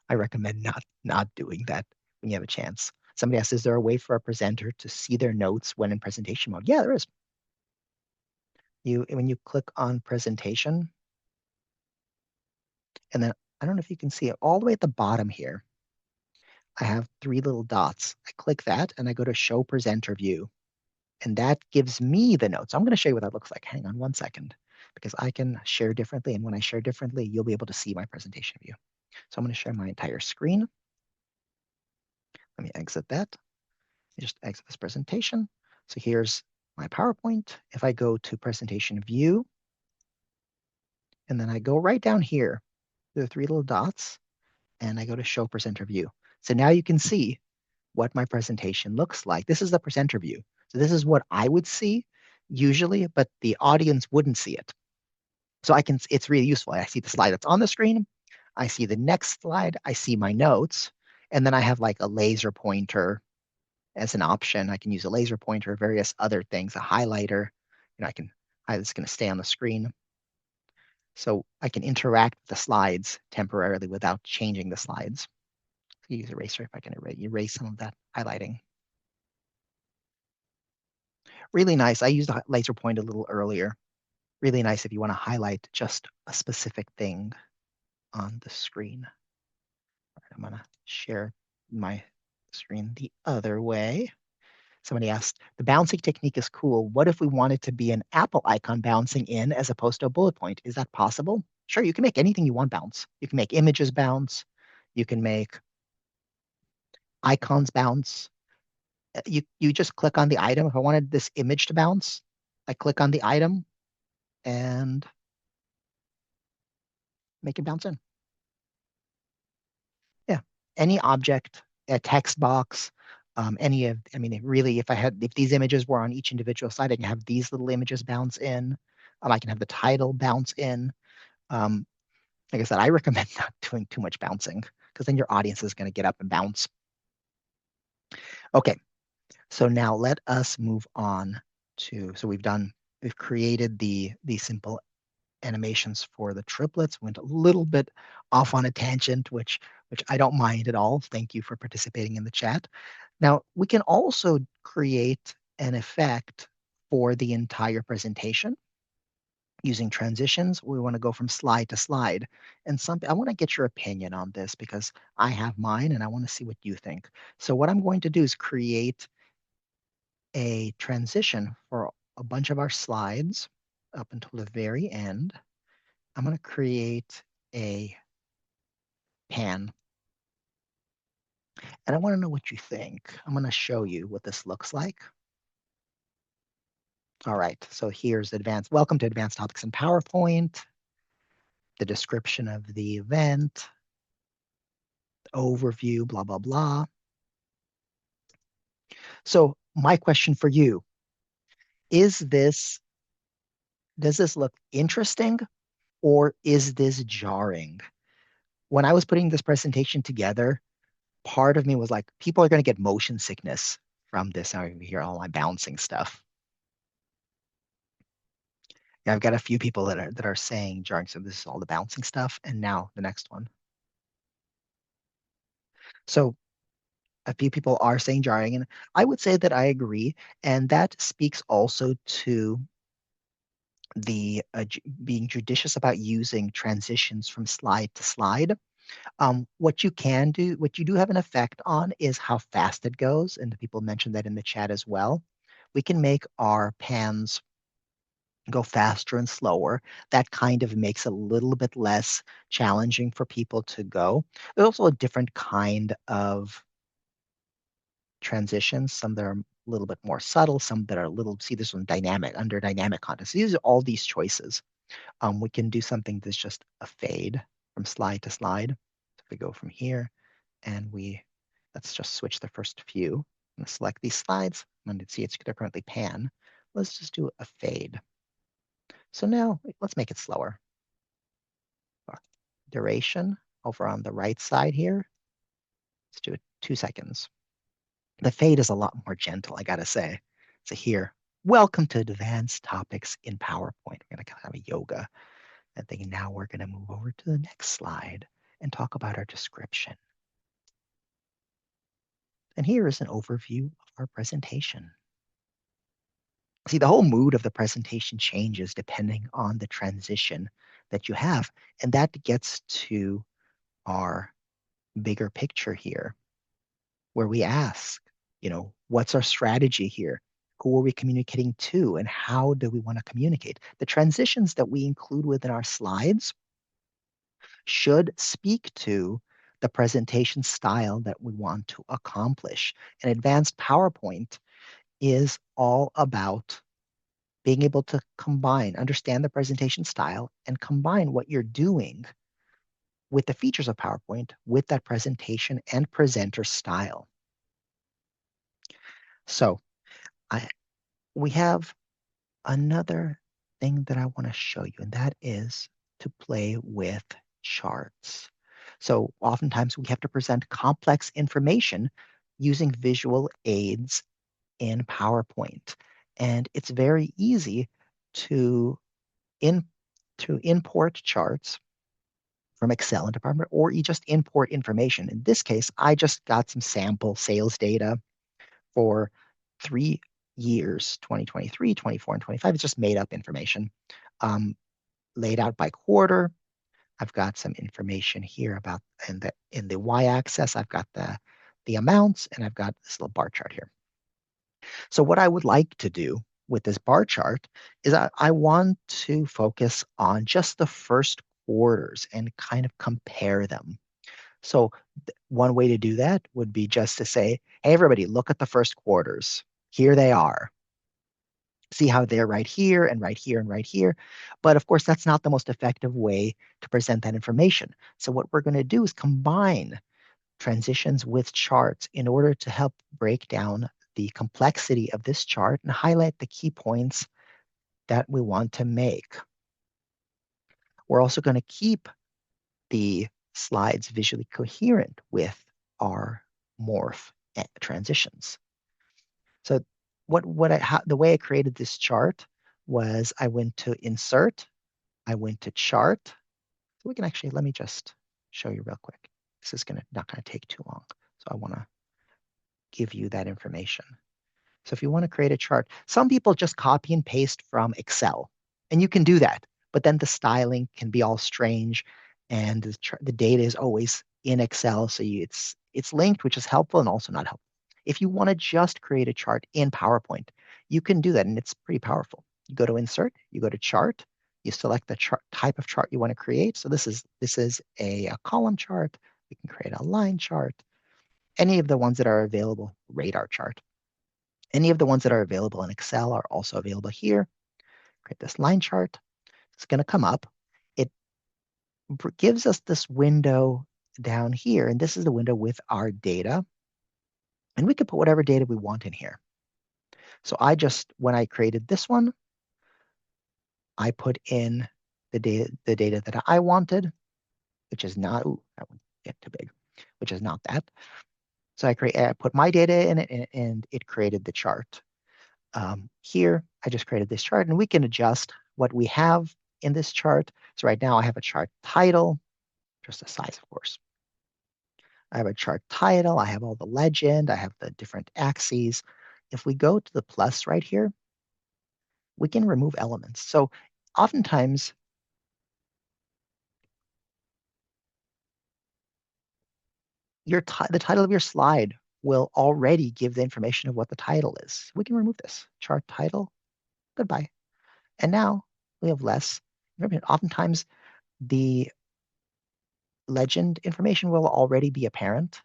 I recommend not doing that when you have a chance. Somebody asked, is there a way for a presenter to see their notes when in presentation mode? Yeah, there is. When you click on presentation, and then I don't know if you can see it all the way at the bottom here. I have three little dots. I click that and I go to show presenter view. And that gives me the notes. I'm going to show you what that looks like. Hang on one second, because I can share differently. And when I share differently, you'll be able to see my presentation view. So I'm going to share my entire screen. Let me exit that. Just exit this presentation. So here's my PowerPoint. If I go to presentation view, and then I go right down here, there are three little dots, and I go to show presenter view. So now you can see what my presentation looks like. This is the presenter view. So this is what I would see usually, but the audience wouldn't see it. So it's really useful. I see the slide that's on the screen. I see the next slide. I see my notes. And then I have like a laser pointer as an option. I can use a laser pointer, various other things, a highlighter. It's going to stay on the screen. So I can interact with the slides temporarily without changing the slides. Use eraser if I can erase some of that highlighting. Really nice. I used the laser point a little earlier. Really nice if you want to highlight just a specific thing on the screen. I'm going to share my screen the other way. Somebody asked, the bouncing technique is cool. What if we wanted to be an Apple icon bouncing in as opposed to a bullet point? Is that possible? Sure, you can make anything you want bounce. You can make images bounce. You can make icons bounce. You just click on the item. If I wanted this image to bounce, I click on the item and make it bounce in. Yeah, any object, a text box, really, if these images were on each individual slide, I can have these little images bounce in. I can have the title bounce in. Um, like I said, I recommend not doing too much bouncing because then your audience is going to get up and bounce. Okay, so now let us move on so we've created the simple animations for the triplets. Went a little bit off on a tangent, which I don't mind at all. Thank you for participating in the chat. Now we can also create an effect for the entire presentation using transitions. We want to go from slide to slide. And I want to get your opinion on this because I have mine and I want to see what you think. So what I'm going to do is create a transition for a bunch of our slides up until the very end. I'm going to create a pan. And I want to know what you think. I'm going to show you what this looks like. All right, so here's welcome to Advanced Topics in PowerPoint, the description of the event, the overview, blah, blah, blah. So my question for you, does this look interesting or is this jarring? When I was putting this presentation together, part of me was like, people are going to get motion sickness from this. I hear all my bouncing stuff. Yeah, I've got a few people that are saying jarring. So this is all the bouncing stuff. And now the next one. So a few people are saying jarring, and I would say that I agree. And that speaks also to the being judicious about using transitions from slide to slide. What you do have an effect on is how fast it goes, and the people mentioned that in the chat as well. We can make our pans go faster and slower. That kind of makes it a little bit less challenging for people to go. There's also a different kind of transitions, some that are a little bit more subtle, some that are see this one under dynamic context. So these are all these choices. We can do something that's just a fade from slide to slide. So if we go from here and let's just switch the first few. I'm going to select these slides. I'm going to see they're currently pan. Let's just do a fade. So now let's make it slower. Duration over on the right side here. Let's do it 2 seconds. The fade is a lot more gentle, I gotta say. So here, welcome to Advanced Topics in PowerPoint. We're gonna kind of have a yoga. I think now we're going to move over to the next slide and talk about our description. And here is an overview of our presentation. See, the whole mood of the presentation changes depending on the transition that you have. And that gets to our bigger picture here, where we ask, what's our strategy here? Who are we communicating to, and how do we want to communicate? The transitions that we include within our slides should speak to the presentation style that we want to accomplish. An advanced PowerPoint is all about being able to combine, understand the presentation style, and combine what you're doing with the features of PowerPoint with that presentation and presenter style. So I, we have another thing that I want to show you, and that is to play with charts. So oftentimes we have to present complex information using visual aids in PowerPoint. And it's very easy to, in, to import charts from Excel into PowerPoint, or you just import information. In this case, I just got some sample sales data for 3 years, 2023, 24, and 25. It's just made up information um, laid out by quarter. I've got some information here about in the y-axis. I've got the amounts, and I've got this little bar chart here. So what I would like to do with this bar chart is I want to focus on just the first quarters and kind of compare them. So one way to do that would be just to say, hey, everybody, look at the first quarters. Here they are. See how they're right here and right here and right here. But of course, that's not the most effective way to present that information. So what we're going to do is combine transitions with charts in order to help break down the complexity of this chart and highlight the key points that we want to make. We're also going to keep the slides visually coherent with our morph transitions. So the way I created this chart was I went to insert, I went to chart. So we can actually, let me just show you real quick. This is not gonna take too long. So I wanna give you that information. So if you want to create a chart, some people just copy and paste from Excel, and you can do that. But then the styling can be all strange, and the data is always in Excel, so it's linked, which is helpful and also not helpful. If you want to just create a chart in PowerPoint, you can do that, and it's pretty powerful. You go to Insert, you go to Chart, you select the type of chart you want to create. So this is a column chart. We can create a line chart. Any of the ones that are available, radar chart. Any of the ones that are available in Excel are also available here. Create this line chart. It's going to come up. It gives us this window down here, and this is the window with our data. And we can put whatever data we want in here. So when I created this one, I put in the data that I wanted, which is not, that one get too big, which is not that. So I put my data in it, and it created the chart. Here, I just created this chart, and we can adjust what we have in this chart. So right now I have a chart title, just the size, of course. I have a chart title, I have all the legend, I have the different axes. If we go to the plus right here, we can remove elements. So oftentimes, the title of your slide will already give the information of what the title is. We can remove this. Chart title, goodbye. And now we have less information. Oftentimes, the legend information will already be apparent.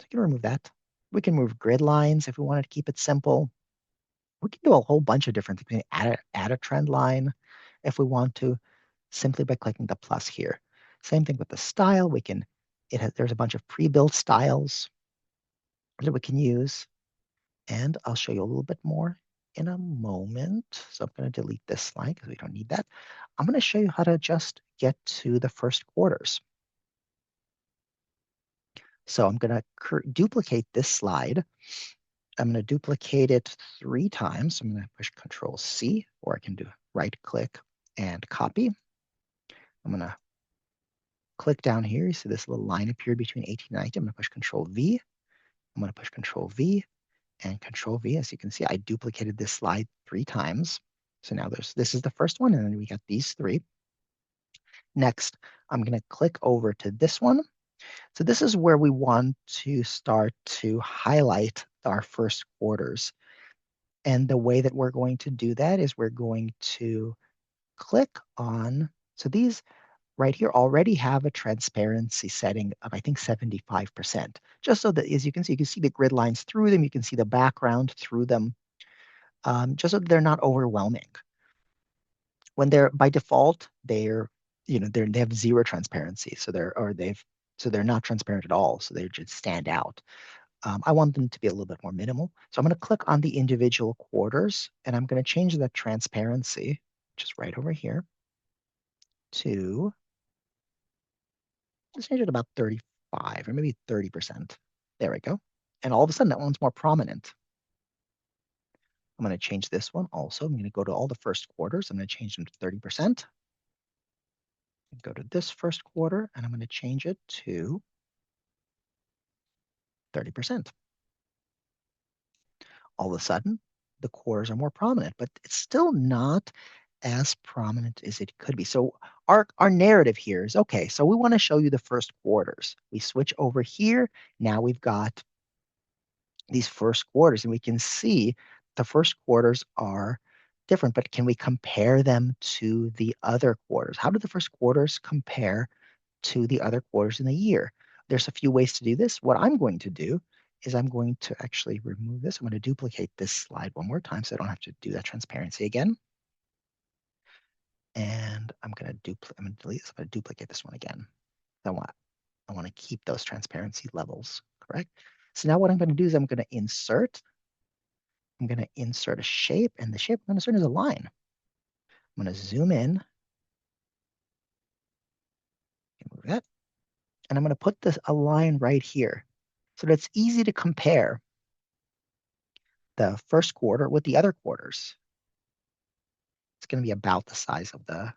So you can remove that. We can move grid lines if we wanted to keep it simple. We can do a whole bunch of different things. We can add a trend line if we want to, simply by clicking the plus here. Same thing with the style. There's a bunch of pre-built styles that we can use. And I'll show you a little bit more in a moment. So I'm going to delete this slide because we don't need that. I'm going to show you how to just get to the first quarters. So I'm going to duplicate this slide. I'm going to duplicate it 3 times. I'm going to push Control C, or I can do right click and copy. I'm going to click down here. You see this little line appeared between 18 and 19. I'm going to push Control V. I'm going to push Control V and Control V. As you can see, I duplicated this slide 3 times. So now this is the first one, and then we got these 3. Next, I'm going to click over to this one. So this is where we want to start to highlight our first quarters. And the way that we're going to do that is we're going to click on, so these right here already have a transparency setting of, I think, 75%. Just so that, as you can see the grid lines through them, you can see the background through them, just so that they're not overwhelming. When they're, by default, they have zero transparency, so they're not transparent at all, so they just stand out. I want them to be a little bit more minimal. So I'm going to click on the individual quarters, and I'm going to change that transparency, just right over here, to, let's change it about 35 or maybe 30%. There we go. And all of a sudden, that one's more prominent. I'm going to change this one also. I'm going to go to all the first quarters. I'm going to change them to 30%. Go to this first quarter, and I'm going to change it to 30%. All of a sudden, the quarters are more prominent, but it's still not as prominent as it could be. So our narrative here is, okay, so we want to show you the first quarters. We switch over here. Now we've got these first quarters, and we can see the first quarters are different, but can we compare them to the other quarters? How do the first quarters compare to the other quarters in the year? There's a few ways to do this. What I'm going to do is I'm going to actually remove this. I'm going to duplicate this slide one more time so I don't have to do that transparency again. And I'm going to delete this. I'm going to duplicate this one again. I want to keep those transparency levels correct. So now what I'm going to do is I'm going to insert a shape, and the shape I'm going to insert is a line. I'm going to zoom in, move that, and I'm going to put a line right here so that it's easy to compare the first quarter with the other quarters. It's going to be about the size of I'm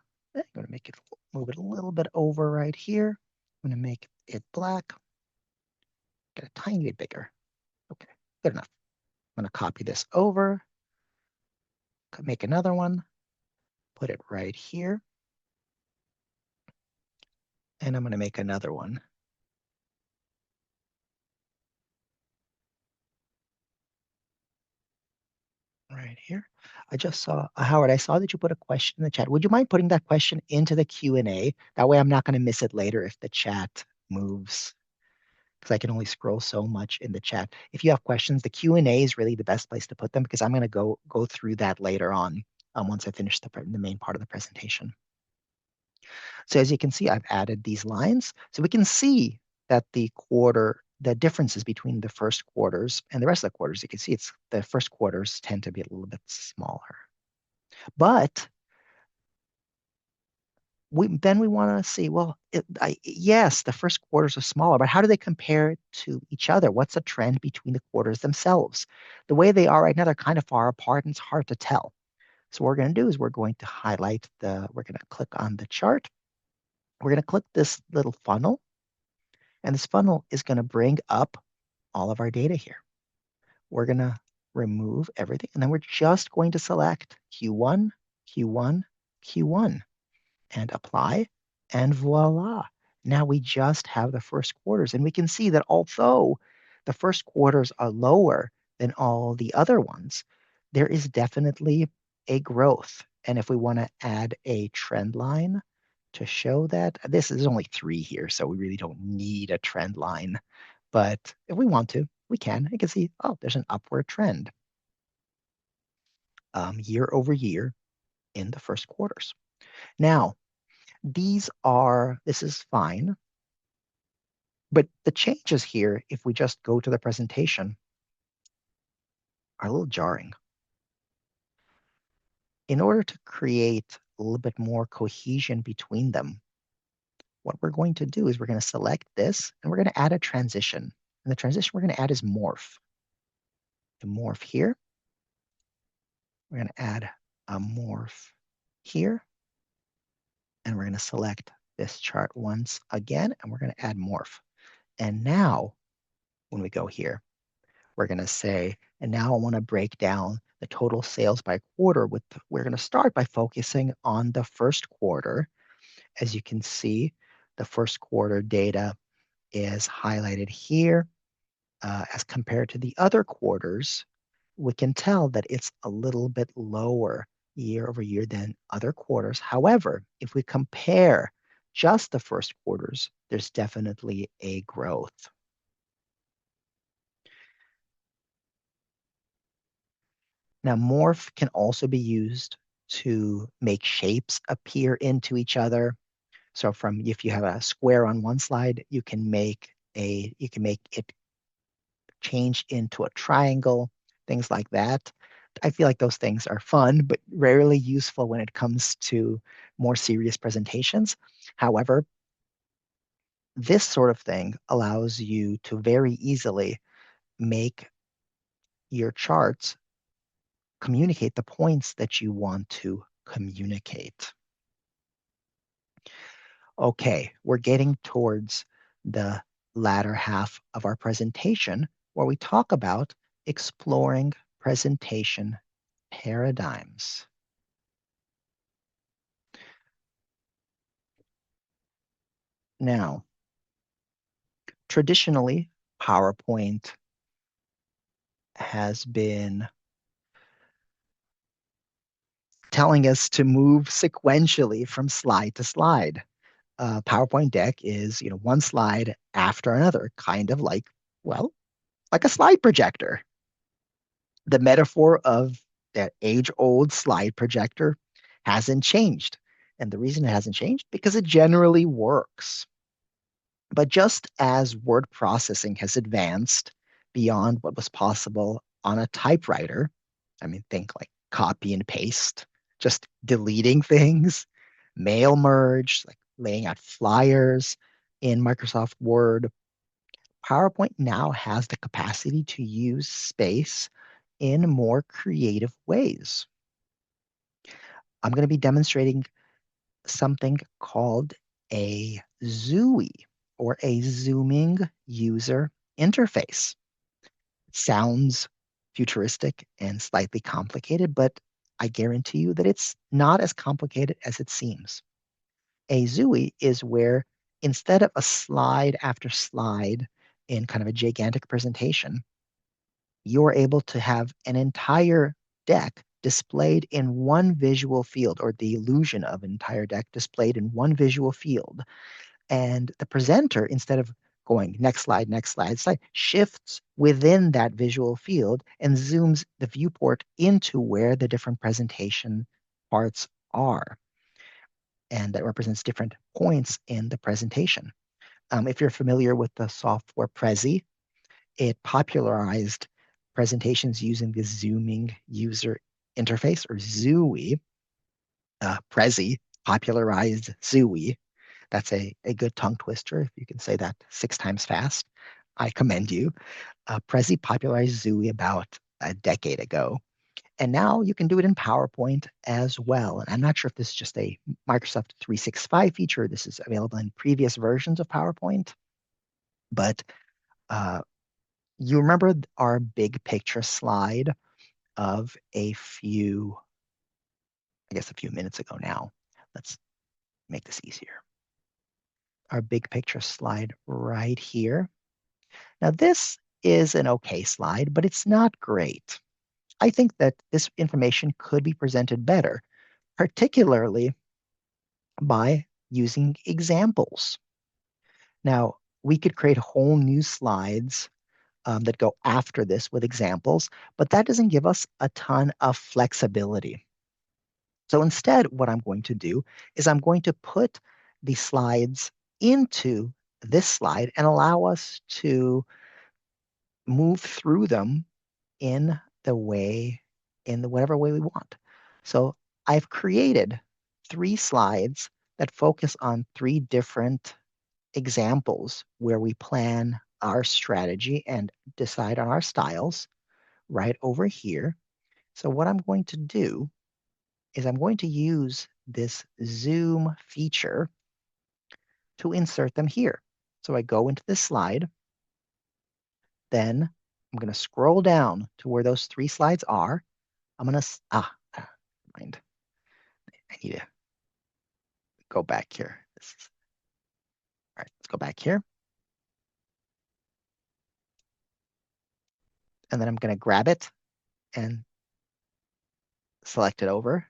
going to move it a little bit over right here. I'm going to make it black, get a tiny bit bigger. Okay, good enough. I'm going to copy this over, make another one, put it right here, and I'm going to make another one. Right here. I just saw, Howard, I saw that you put a question in the chat. Would you mind putting that question into the Q&A? That way I'm not going to miss it later if the chat moves, because I can only scroll so much in the chat. If you have questions, the Q&A is really the best place to put them, because I'm going to go through that later on once I finish the main part of the presentation. So as you can see, I've added these lines. So we can see that the differences between the first quarters and the rest of the quarters, you can see the first quarters tend to be a little bit smaller. But then we want to see, well, yes, the first quarters are smaller, but how do they compare to each other? What's the trend between the quarters themselves? The way they are right now, they're kind of far apart, and it's hard to tell. So what we're going to do is we're going to we're going to click on the chart. We're going to click this little funnel, and this funnel is going to bring up all of our data here. We're going to remove everything, and then we're just going to select Q1, Q1, Q1, and apply, and voila. Now we just have the first quarters, and we can see that although the first quarters are lower than all the other ones, there is definitely a growth. And if we want to add a trend line to show that, this is only 3 here, so we really don't need a trend line. But if we want to, we can. You can see, oh, there's an upward trend year over year in the first quarters. Now, this is fine, but the changes here, if we just go to the presentation, are a little jarring. In order to create a little bit more cohesion between them, what we're going to do is we're going to select this, and we're going to add a transition. And the transition we're going to add is morph. The morph here. We're going to add a morph here. and we're going to select this chart once again, and we're going to add morph. And now, when we go here, we're going to say, and now I want to break down the total sales by quarter. We're going to start by focusing on the first quarter. As you can see, the first quarter data is highlighted here. As compared to the other quarters, we can tell that it's a little bit lower year over year than other quarters. However, if we compare just the first quarters, there's definitely a growth. Now, morph can also be used to make shapes appear into each other. So from if you have a square on one slide, you can make it change into a triangle, things like that. I feel like those things are fun, but rarely useful when it comes to more serious presentations. However, this sort of thing allows you to very easily make your charts communicate the points that you want to communicate. Okay, we're getting towards the latter half of our presentation where we talk about exploring presentation paradigms. Now, traditionally, PowerPoint has been telling us to move sequentially from slide to slide. PowerPoint deck is, one slide after another, kind of like, well, like a slide projector. The metaphor of that age-old slide projector hasn't changed. And the reason it hasn't changed, because it generally works. But just as word processing has advanced beyond what was possible on a typewriter, I mean, think like copy and paste, just deleting things, mail merge, like laying out flyers in Microsoft Word, PowerPoint now has the capacity to use space in more creative ways. I'm going to be demonstrating something called a ZUI, or a zooming user interface. Sounds futuristic and slightly complicated, but I guarantee you that it's not as complicated as it seems. A ZUI is where instead of a slide after slide in kind of a gigantic presentation, you're able to have an entire deck displayed in one visual field, or the illusion of an entire deck displayed in one visual field. And the presenter, instead of going next slide, shifts within that visual field and zooms the viewport into where the different presentation parts are. And that represents different points in the presentation. If you're familiar with the software Prezi, it popularized presentations using the zooming user interface, or ZUI. Prezi popularized ZUI. That's a good tongue twister. If you can say that 6 times fast, I commend you. Prezi popularized ZUI about a decade ago. And now you can do it in PowerPoint as well. And I'm not sure if this is just a Microsoft 365 feature. This is available in previous versions of PowerPoint. But uh, you remember our big picture slide of a few minutes ago now. Let's make this easier. Our big picture slide right here. Now, this is an okay slide, but it's not great. I think that this information could be presented better, particularly by using examples. Now, we could create whole new slides that go after this with examples, but that doesn't give us a ton of flexibility. So instead, what I'm going to do is I'm going to put the slides into this slide and allow us to move through them in whatever way we want. So I've created 3 slides that focus on 3 different examples where we plan our strategy and decide on our styles right over here. So what I'm going to do is I'm going to use this zoom feature to insert them here. So I go into this slide, then I'm going to scroll down to where those 3 slides are. I'm going to, mind. I need to go back here. All right, let's go back here. And then I'm going to grab it and select it over.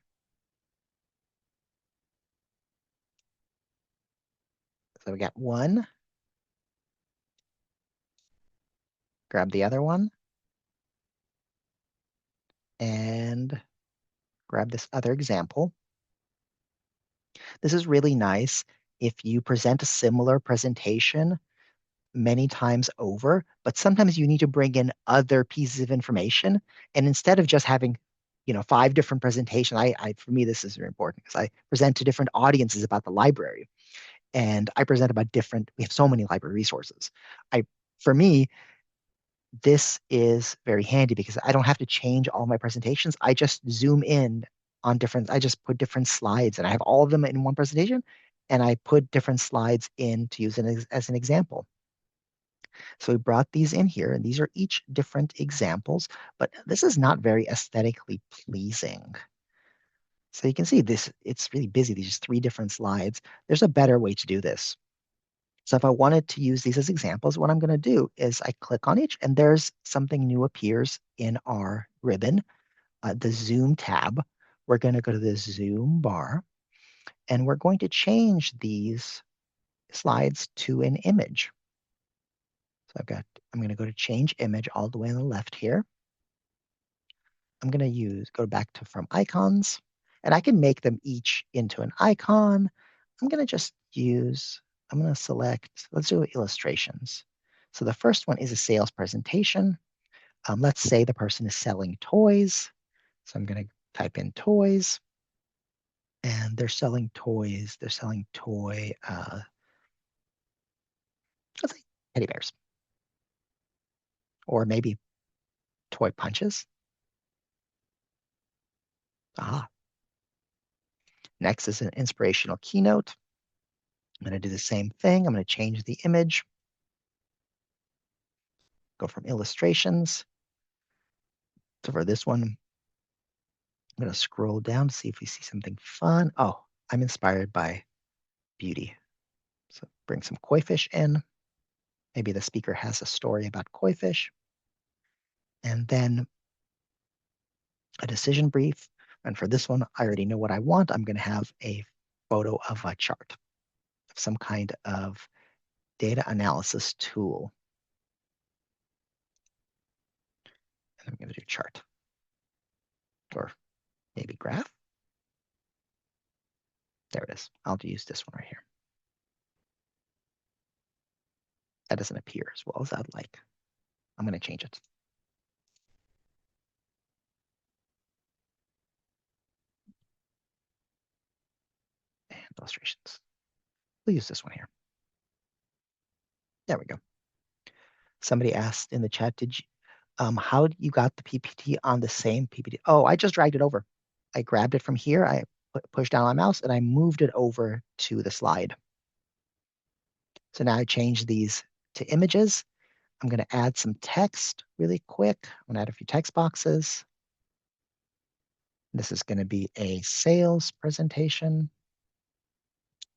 So we got one, grab the other one, and grab this other example. This is really nice if you present a similar presentation many times over, but sometimes you need to bring in other pieces of information. And instead of just having, 5 different presentations, for me, this is very important because I present to different audiences about the library. And I present about we have so many library resources. For me, this is very handy because I don't have to change all my presentations. I just zoom in I just put different slides and I have all of them in one presentation and I put different slides in to use as an example. So we brought these in here and these are each different examples, but this is not very aesthetically pleasing. So you can see this, it's really busy. These 3 different slides. There's a better way to do this. So if I wanted to use these as examples, what I'm going to do is I click on each and there's something new appears in our ribbon, the Zoom tab. We're going to go to the Zoom bar and we're going to change these slides to an image. So I'm going to go to change image all the way on the left here. I'm going to go back to from icons and I can make them each into an icon. I'm going to select, let's do illustrations. So the first one is a sales presentation. Let's say the person is selling toys. So I'm going to type in toys and they're selling toys. They're selling let's say teddy bears or maybe toy punches. Ah, next is an inspirational keynote. I'm going to do the same thing. I'm going to change the image, go from illustrations. So for this one, I'm going to scroll down to see if we see something fun. Oh, I'm inspired by beauty. So bring some koi fish in. Maybe the speaker has a story about koi fish. And then a decision brief. And for this one, I already know what I want. I'm going to have a photo of a chart of some kind of data analysis tool. And I'm going to do chart or maybe graph. There it is. I'll use this one right here. That doesn't appear as well as I'd like. I'm going to change it. And illustrations. We'll use this one here. There we go. Somebody asked in the chat, how you got the PPT on the same PPT? Oh, I just dragged it over. I grabbed it from here. I pushed down my mouse and I moved it over to the slide. So now I changed these to images. I'm going to add some text really quick. I'm going to add a few text boxes. This is going to be a sales presentation.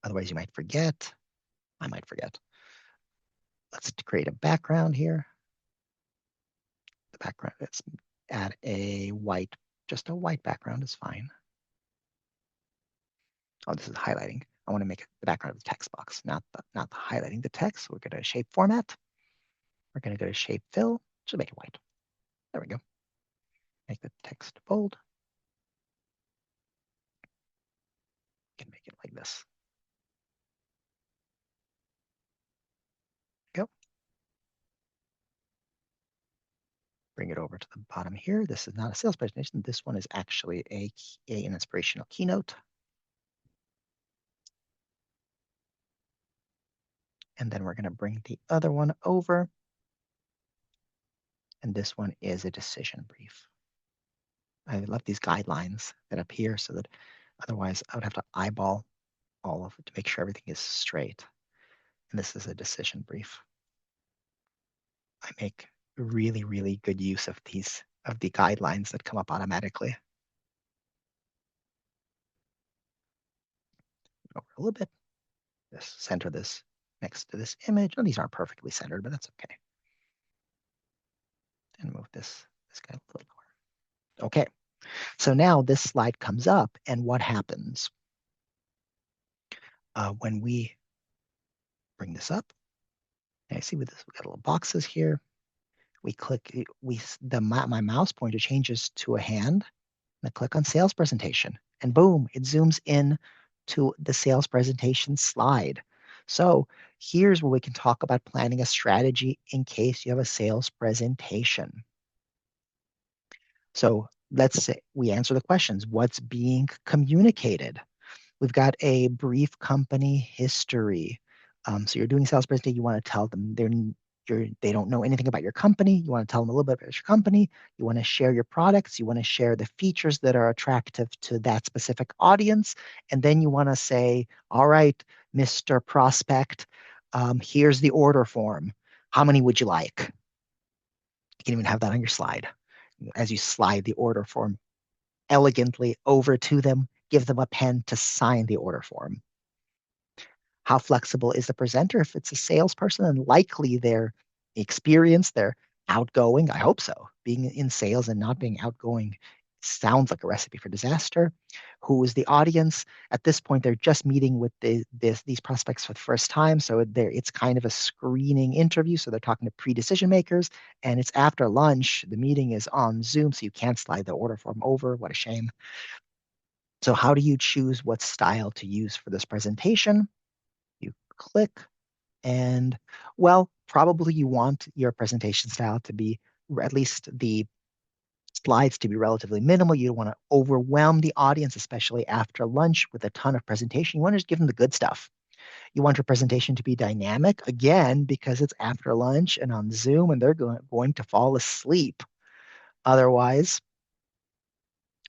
Otherwise, you might forget. I might forget. Let's create a background here. The background, let's add just a white background is fine. Oh, this is highlighting. I want to make the background of the text box, not the highlighting the text. We're going to shape format. We're going to go to shape fill. Should make it white. There we go. Make the text bold. Can make it like this. Go. Bring it over to the bottom here. This is not a sales presentation. This one is actually an inspirational keynote. And then we're going to bring the other one over. And this one is a decision brief. I love these guidelines that appear so that Otherwise, I would have to eyeball all of it to make sure everything is straight. And this is a decision brief. I make really, really good use of the guidelines that come up automatically. Over a little bit, just center this next to this image. Oh, these aren't perfectly centered, but that's okay. And move this guy a little lower. Okay, so now this slide comes up, and what happens when we bring this up? I see with this, we got little boxes here. We click, my mouse pointer changes to a hand, and I click on sales presentation, and boom, it zooms in to the sales presentation slide. So here's where we can talk about planning a strategy in case you have a sales presentation. So let's say we answer the questions. What's being communicated? We've got a brief company history. So you're doing sales presentation, you want to tell them they don't know anything about your company. You want to tell them a little bit about your company. You want to share your products. You want to share the features that are attractive to that specific audience. And then you want to say, all right, Mr. Prospect, here's the order form. How many would you like? You can even have that on your slide as you slide the order form elegantly over to them, give them a pen to sign the order form. How flexible is the presenter? If it's a salesperson, and likely they're experienced, they're outgoing. I hope so. Being in sales and not being outgoing sounds like a recipe for disaster. Who is the audience? At this point, they're just meeting with these prospects for the first time. So it's kind of a screening interview. So they're talking to pre-decision makers, and it's after lunch. The meeting is on Zoom, so you can't slide the order form over. What a shame. So how do you choose what style to use for this presentation? You click and, well, probably you want your presentation style to be, or at least the slides to be relatively minimal. You don't want to overwhelm the audience, especially after lunch with a ton of presentation. You want to just give them the good stuff. You want your presentation to be dynamic, again, because it's after lunch and on Zoom and they're going to fall asleep otherwise.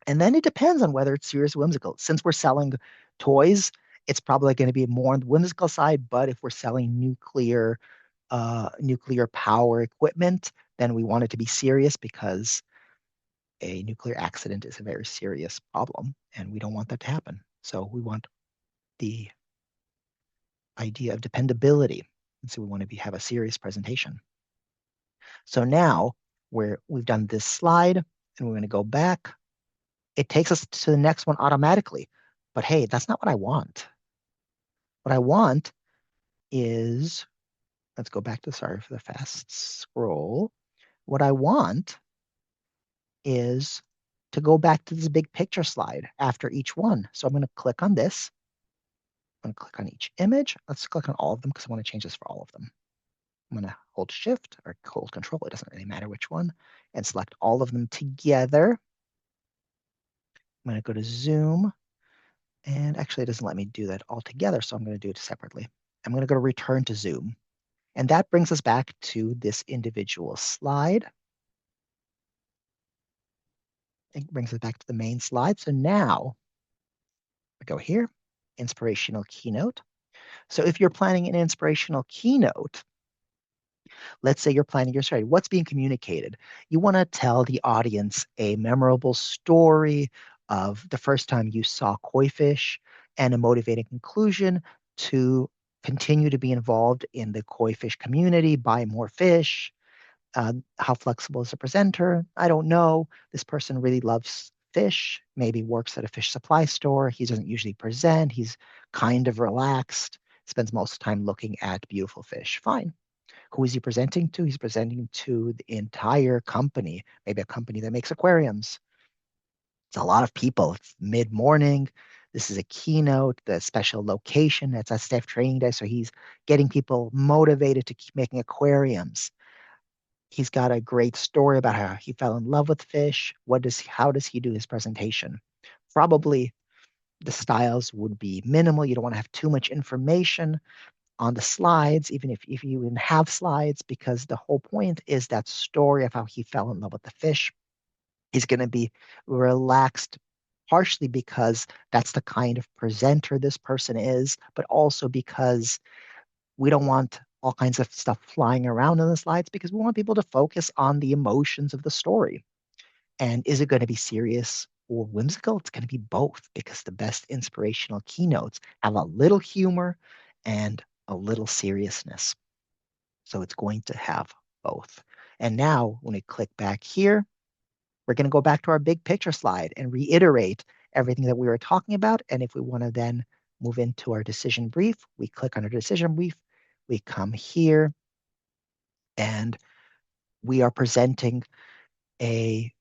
And then it depends on whether it's serious or whimsical. Since we're selling toys, it's probably going to be more on the whimsical side. But if we're selling nuclear power equipment, then we want it to be serious because a nuclear accident is a very serious problem, and we don't want that to happen. So we want the idea of dependability, and so we want to have a serious presentation. So now we've done this slide, and we're going to go back. It takes us to the next one automatically. But hey, that's not what I want. What I want is, let's go back to, sorry for the fast scroll. What I want is to go back to this big picture slide after each one. So I'm going to click on this. I'm going to click on each image. Let's click on all of them because I want to change this for all of them. I'm going to hold Shift or hold Control. It doesn't really matter which one. And select all of them together. I'm going to go to Zoom. And actually, it doesn't let me do that all together. So I'm going to do it separately. I'm going to go to Return to Zoom. And that brings us back to this individual slide. It brings us back to the main slide. So now we go here, inspirational keynote. So if you're planning an inspirational keynote, let's say you're planning your story, what's being communicated? You want to tell the audience a memorable story of the first time you saw koi fish and a motivating conclusion to continue to be involved in the koi fish community, buy more fish. How flexible is the presenter? I don't know. This person really loves fish, maybe works at a fish supply store. He doesn't usually present. He's kind of relaxed, spends most of the time looking at beautiful fish. Fine. Who is he presenting to? He's presenting to the entire company, maybe a company that makes aquariums. It's a lot of people. It's mid-morning. This is a keynote, the special location. It's a staff training day. So he's getting people motivated to keep making aquariums. He's got a great story about how he fell in love with fish. How does he do his presentation? Probably the styles would be minimal. You don't want to have too much information on the slides, even if you even have slides, because the whole point is that story of how he fell in love with the fish. He's going to be relaxed, partially because that's the kind of presenter this person is, but also because we don't want all kinds of stuff flying around in the slides because we want people to focus on the emotions of the story. And is it going to be serious or whimsical? It's going to be both because the best inspirational keynotes have a little humor and a little seriousness. So it's going to have both. And now when we click back here, we're going to go back to our big picture slide and reiterate everything that we were talking about. And if we want to then move into our decision brief, we click on our decision brief, we come here, and we are presenting a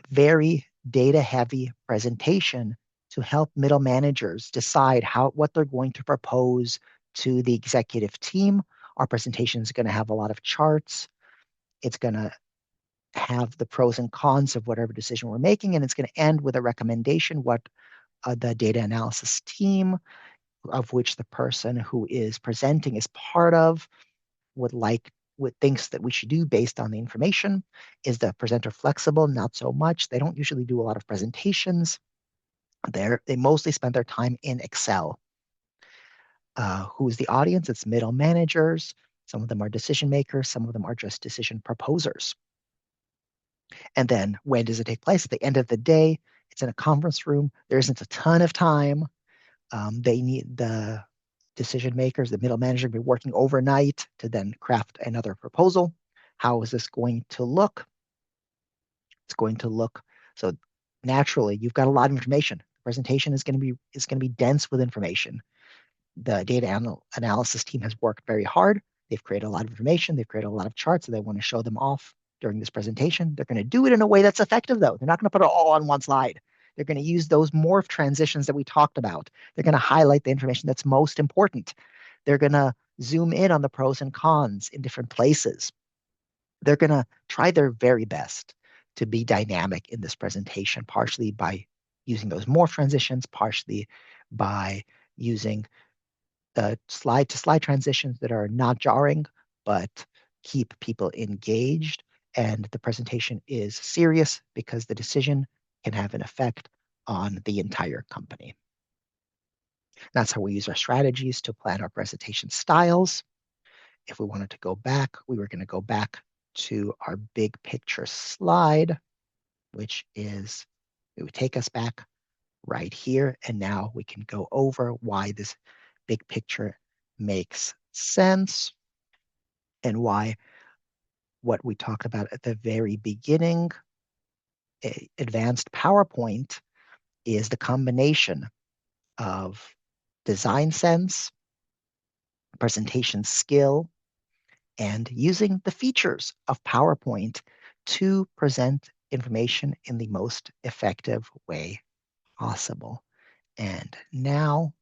very data heavy presentation to help middle managers decide what they're going to propose to the executive team. Our presentation is going to have a lot of charts. It's going to have the pros and cons of whatever decision we're making, and it's going to end with a recommendation what the data analysis team, of which the person who is presenting is part of, would like what thinks that we should do based on the information. Is the presenter flexible? Not so much. They don't usually do a lot of presentations. They mostly spend their time in Excel. Who's the audience? It's middle managers. Some of them are decision makers. Some of them are just decision proposers. And then when does it take place? At the end of the day, it's in a conference room. There isn't a ton of time. They need the decision makers, the middle manager, be working overnight to then craft another proposal. How is this going to look? It's going to look so naturally. You've got a lot of information. The presentation is going to be dense with information. The analysis team has worked very hard. They've created a lot of information. They've created a lot of charts, and they want to show them off during this presentation. They're going to do it in a way that's effective, though. They're not going to put it all on one slide. They're going to use those morph transitions that we talked about. They're going to highlight the information that's most important. They're going to zoom in on the pros and cons in different places. They're going to try their very best to be dynamic in this presentation, partially by using those morph transitions, partially by using slide to slide transitions that are not jarring, but keep people engaged. And the presentation is serious because the decision can have an effect on the entire company. That's how we use our strategies to plan our presentation styles. If we wanted to go back, we were going to go back to our big picture slide, which is, it would take us back right here. And now we can go over why this big picture makes sense and why what we talked about at the very beginning, advanced PowerPoint, is the combination of design sense, presentation skill, and using the features of PowerPoint to present information in the most effective way possible. And now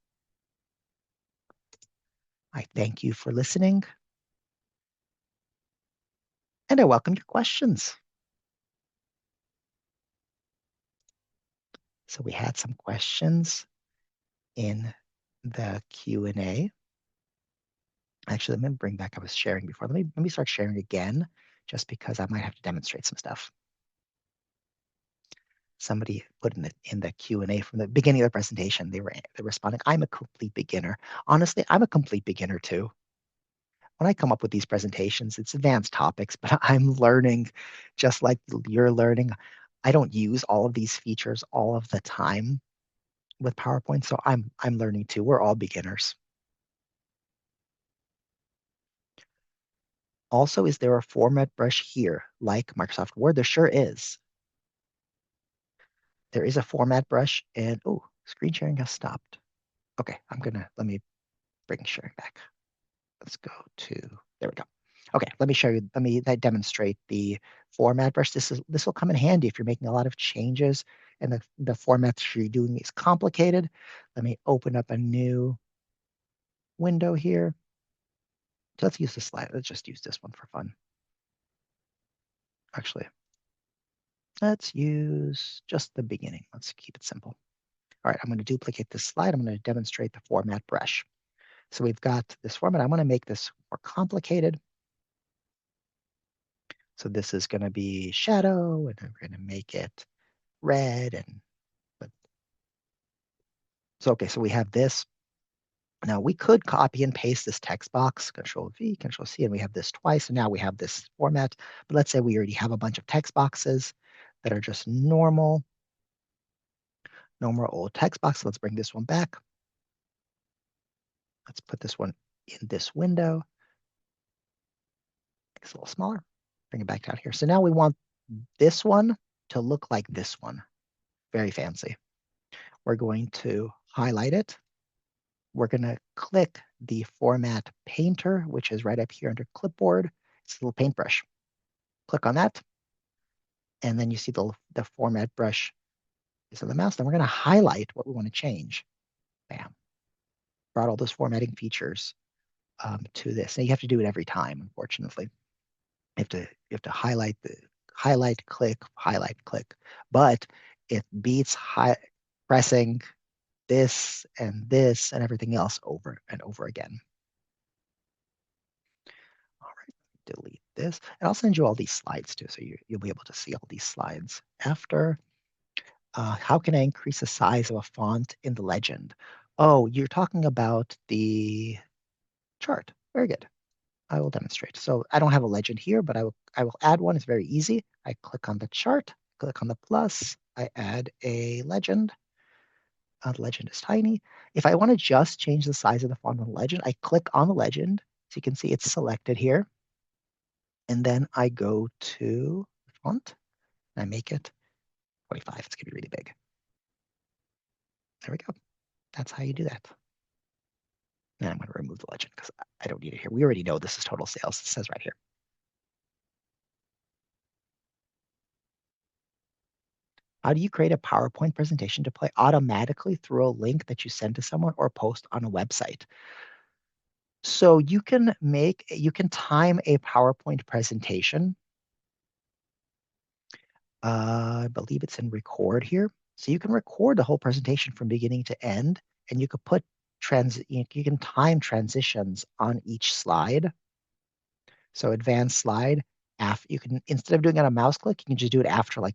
I thank you for listening and I welcome your questions. So we had some questions in the Q&A. Actually, let me bring back, I was sharing before. Let me start sharing again, just because I might have to demonstrate some stuff. Somebody put in the Q&A from the beginning of the presentation, they're responding, I'm a complete beginner. Honestly, I'm a complete beginner too. When I come up with these presentations, it's advanced topics, but I'm learning just like you're learning. I don't use all of these features all of the time with PowerPoint, so I'm learning too. We're all beginners. Also, is there a format brush here like Microsoft Word? There sure is. There is a format brush and, oh, screen sharing has stopped. Okay, let me bring sharing back. Let's go to, there we go. Okay, let me show you, let me demonstrate the format brush. This will come in handy if you're making a lot of changes and the format you're doing is complicated. Let me open up a new window here. So let's use this slide. Let's just use this one for fun. Actually, let's use just the beginning. Let's keep it simple. All right, I'm going to duplicate this slide. I'm going to demonstrate the format brush. So we've got this format. I'm going to make this more complicated. So this is going to be shadow, and I'm going to make it red and Okay, so we have this. Now we could copy and paste this text box, Control V, Control C, and we have this twice, and now we have this format. But let's say we already have a bunch of text boxes that are just normal old text box. Let's bring this one back. Let's put this one in this window. Make it a little smaller. Bring it back down here. So now we want this one to look like this one. Very fancy. We're going to highlight it. We're going to click the Format Painter, which is right up here under Clipboard. It's a little paintbrush. Click on that. And then you see the format brush is on the mouse. Then we're going to highlight what we want to change. Bam. Brought all those formatting features to this. And you have to do it every time, unfortunately. You have to highlight, click. But it beats pressing this and everything else over and over again. All right, delete this. And I'll send you all these slides too, so you'll be able to see all these slides after. How can I increase the size of a font in the legend? Oh, you're talking about the chart. Very good. I will demonstrate. So I don't have a legend here, but I will add one. It's very easy. I click on the chart, click on the plus, I add a legend. The legend is tiny. If I want to just change the size of the font on the legend, I click on the legend. So you can see it's selected here. And then I go to font and I make it 25. It's going to be really big. There we go. That's how you do that. And I'm going to remove the legend because I don't need it here. We already know this is total sales. It says right here. How do you create a PowerPoint presentation to play automatically through a link that you send to someone or post on a website? So you can time a PowerPoint presentation. I believe it's in record here. So you can record the whole presentation from beginning to end, and you could put you can time transitions on each slide. So advanced slide, you can, instead of doing it on a mouse click, you can just do it after like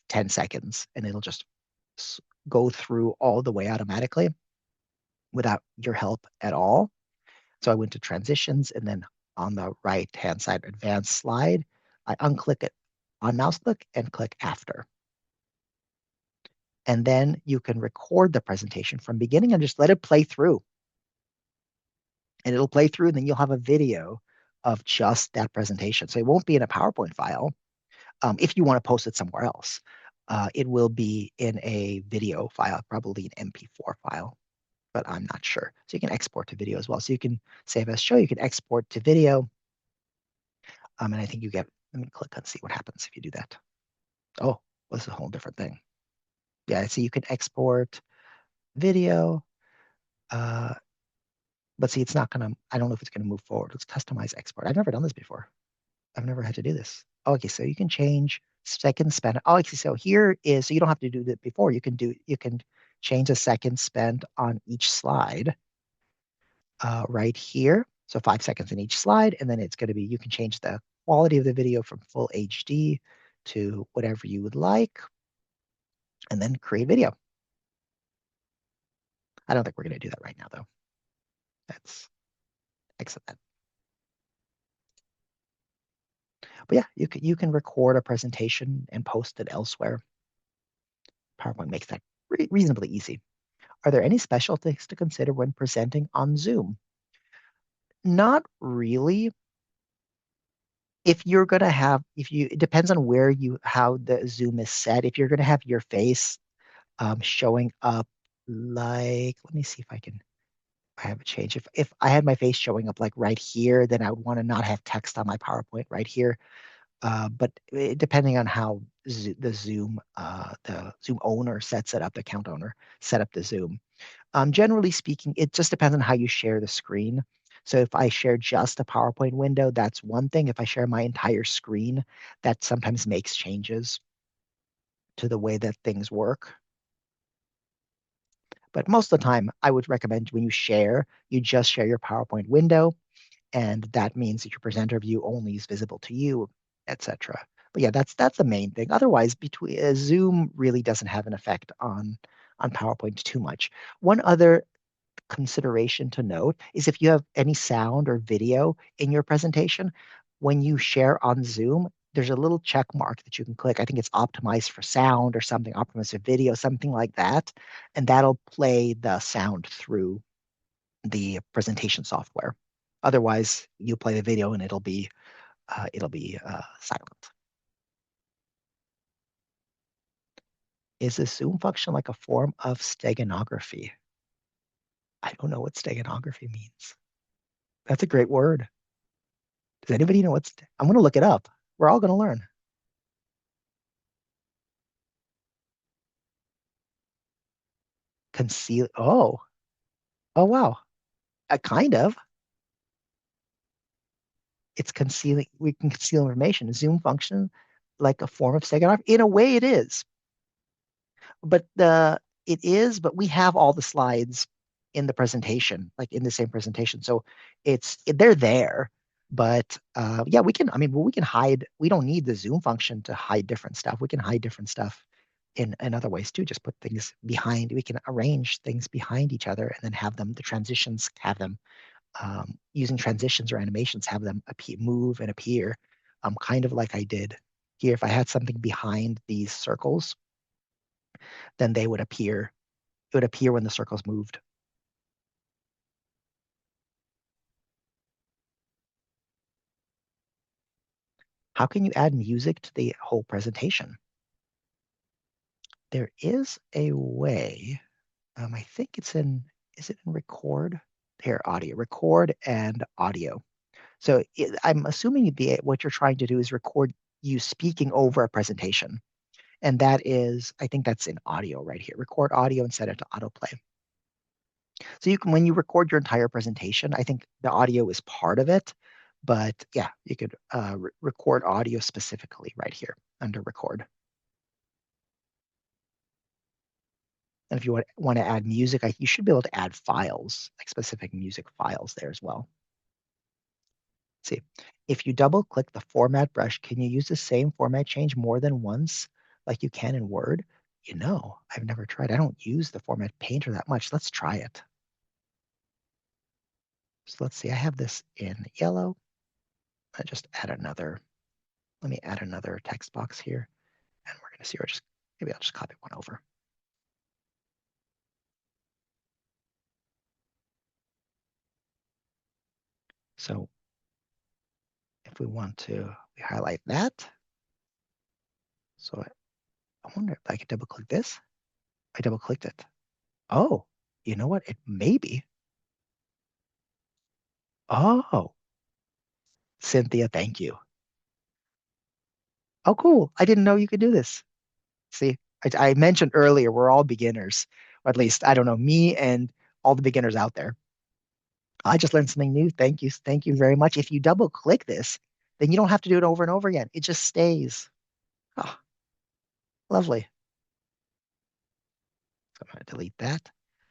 10 seconds, and it'll just go through all the way automatically without your help at all. So I went to transitions, and then on the right-hand side, advanced slide, I unclick it on mouse click and click after. And then you can record the presentation from beginning and just let it play through. And it'll play through, and then you'll have a video of just that presentation. So it won't be in a PowerPoint file. If you want to post it somewhere else, it will be in a video file, probably an MP4 file, but I'm not sure. So you can export to video as well. So you can save as show, you can export to video. And I think let me click and see what happens if you do that. Oh, well, this is a whole different thing. Yeah, so you can export video, but see, it's not gonna, I don't know if it's gonna move forward. Let's customize export. I've never done this before. I've never had to do this. Okay, so you can change second spent. Oh, okay, so here is, so you don't have to do that before. You can change the second spent on each slide right here. So 5 seconds in each slide, and then it's going to be, you can change the quality of the video from full HD to whatever you would like, and then create video. I don't think we're going to do that right now, though. Let's exit that. But yeah, you can record a presentation and post it elsewhere. PowerPoint makes that reasonably easy. Are there any special things to consider when presenting on Zoom? Not really. If you're going to have, it depends on how the Zoom is set. If you're going to have your face showing up like, let me see if I have a change. If I had my face showing up like right here, then I would want to not have text on my PowerPoint right here. But depending on how the Zoom owner sets it up, the account owner set up the Zoom. Generally speaking, it just depends on how you share the screen. So if I share just a PowerPoint window, that's one thing. If I share my entire screen, that sometimes makes changes to the way that things work. But most of the time, I would recommend when you just share your PowerPoint window, and that means that your presenter view only is visible to you, etc. But yeah, that's the main thing. Otherwise, between Zoom really doesn't have an effect on on PowerPoint too much. One other consideration to note is if you have any sound or video in your presentation, when you share on Zoom, there's a little check mark that you can click. I think it's optimized for sound or something, optimized for video, something like that. And that'll play the sound through the presentation software. Otherwise, you play the video and it'll be silent. Is a Zoom function like a form of steganography? I don't know what steganography means. That's a great word. Does anybody know what's? I'm going to look it up. We're all going to learn. Conceal. Oh, wow. Kind of. It's concealing. We can conceal information. A Zoom function, like a form of steganography. In a way, it is. But but we have all the slides in the presentation, like in the same presentation. So they're there. But yeah, we can. I mean, well, we can hide. We don't need the Zoom function to hide different stuff. We can hide different stuff in other ways too. Just put things behind. We can arrange things behind each other and then have them. The transitions have them using transitions or animations, have them appear, move and appear, kind of like I did here. If I had something behind these circles, then they would appear. It would appear when the circles moved. How can you add music to the whole presentation? There is a way. I think is it in record? Here, audio, record and audio. So I'm assuming what you're trying to do is record you speaking over a presentation. And I think that's in audio right here. Record audio and set it to autoplay. So when you record your entire presentation, I think the audio is part of it. But yeah, you could record audio specifically right here under record. And if you want to add music, you should be able to add files, like specific music files there as well. Let's see, if you double click the format brush, can you use the same format change more than once like you can in Word? I've never tried. I don't use the format painter that much. Let's try it. So let's see, I have this in yellow. Let me add another text box here. And we're going to see, maybe I'll just copy one over. So if we want to, we highlight that. So I wonder if I could double click this. I double clicked it. Oh, you know what? It may be. Oh, Cynthia, thank you. Oh, cool. I didn't know you could do this. See, I mentioned earlier, we're all beginners, or at least, I don't know, me and all the beginners out there. I just learned something new. Thank you. Thank you very much. If you double click this, then you don't have to do it over and over again. It just stays. Oh, lovely. So I'm going to delete that.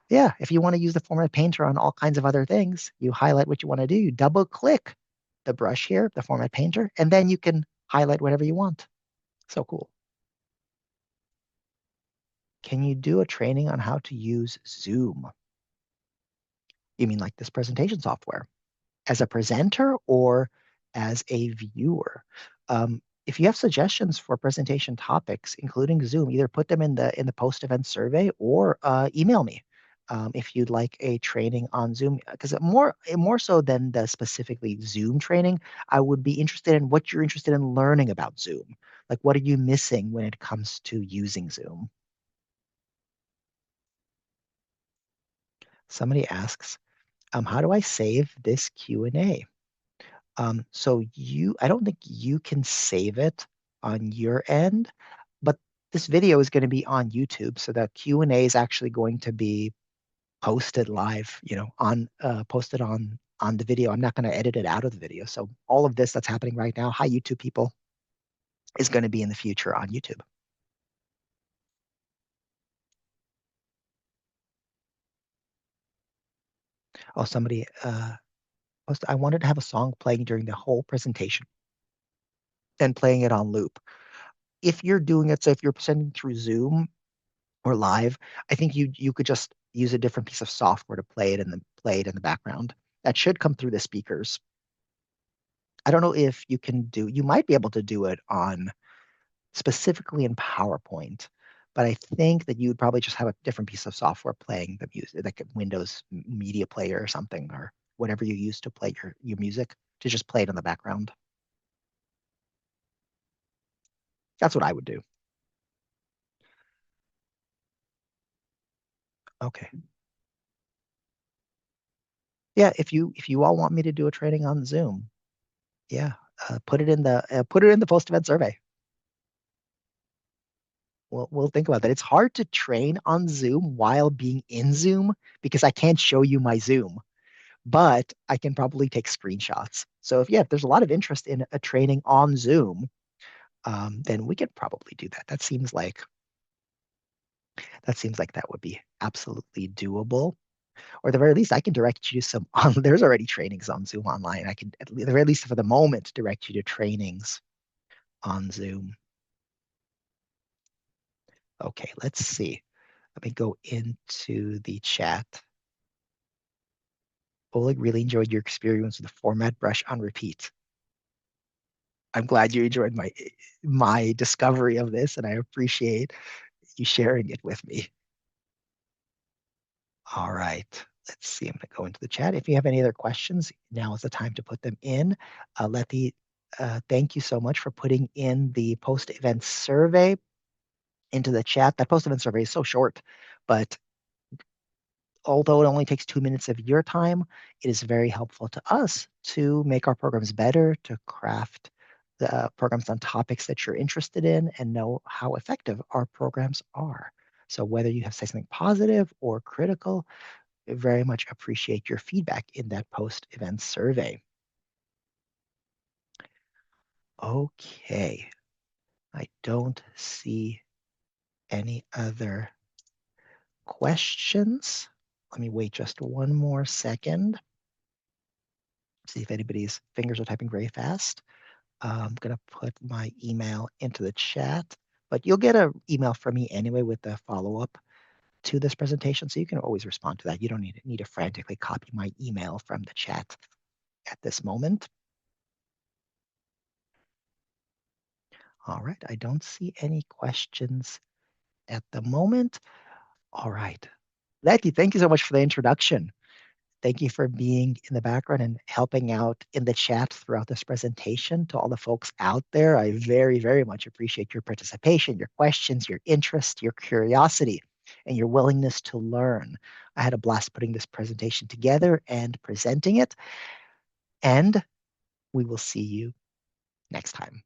Yeah, if you want to use the format painter on all kinds of other things, you highlight what you want to do. You double click the brush here, the format painter, and then you can highlight whatever you want. So cool. Can you do a training on how to use Zoom? You mean like this presentation software? As a presenter or as a viewer? If you have suggestions for presentation topics, including Zoom, either put them in the post-event survey or email me if you'd like a training on Zoom. Because more so than the specifically Zoom training, I would be interested in what you're interested in learning about Zoom. Like, what are you missing when it comes to using Zoom? Somebody asks, how do I save this Q&A? I don't think you can save it on your end, but this video is going to be on YouTube, so the Q&A is actually going to be posted live, posted on the video. I'm not going to edit it out of the video. So all of this that's happening right now, hi YouTube people, is going to be in the future on YouTube. Oh, somebody posted, I wanted to have a song playing during the whole presentation, then playing it on loop. If you're doing it, so if you're presenting through Zoom, or live, I think you could just use a different piece of software to play it in the background. That should come through the speakers. I don't know if you can do, you might be able to do it on specifically in PowerPoint, but I think that you would probably just have a different piece of software playing the music, like a Windows Media Player or something, or whatever you use to play your music, to just play it in the background. That's what I would do. Okay. Yeah, if you all want me to do a training on Zoom, yeah, put it in the post event survey. We'll think about that. It's hard to train on Zoom while being in Zoom because I can't show you my Zoom, but I can probably take screenshots. So if there's a lot of interest in a training on Zoom, then we could probably do that. That seems like that would be absolutely doable. Or at the very least, I can direct you to some. There's already trainings on Zoom online. I can at the very least for the moment direct you to trainings on Zoom. Okay, let's see. Let me go into the chat. Oleg really enjoyed your experience with the format brush on repeat. I'm glad you enjoyed my discovery of this, and I appreciate you sharing it with me. All right. Let's see. I'm going to go into the chat. If you have any other questions, now is the time to put them in. Thank you so much for putting in the post-event survey into the chat. That post-event survey is so short, but although it only takes 2 minutes of your time, it is very helpful to us to make our programs better, to craft the programs on topics that you're interested in and know how effective our programs are. So whether you have to say something positive or critical, I very much appreciate your feedback in that post-event survey. Okay, I don't see any other questions. Let me wait just one more second. See if anybody's fingers are typing very fast. I'm going to put my email into the chat, but you'll get an email from me anyway with the follow-up to this presentation, so you can always respond to that. You don't need to frantically copy my email from the chat at this moment. All right, I don't see any questions at the moment. All right. Letty, thank you so much for the introduction. Thank you for being in the background and helping out in the chat throughout this presentation. To all the folks out there, I very, very much appreciate your participation, your questions, your interest, your curiosity, and your willingness to learn. I had a blast putting this presentation together and presenting it, and we will see you next time.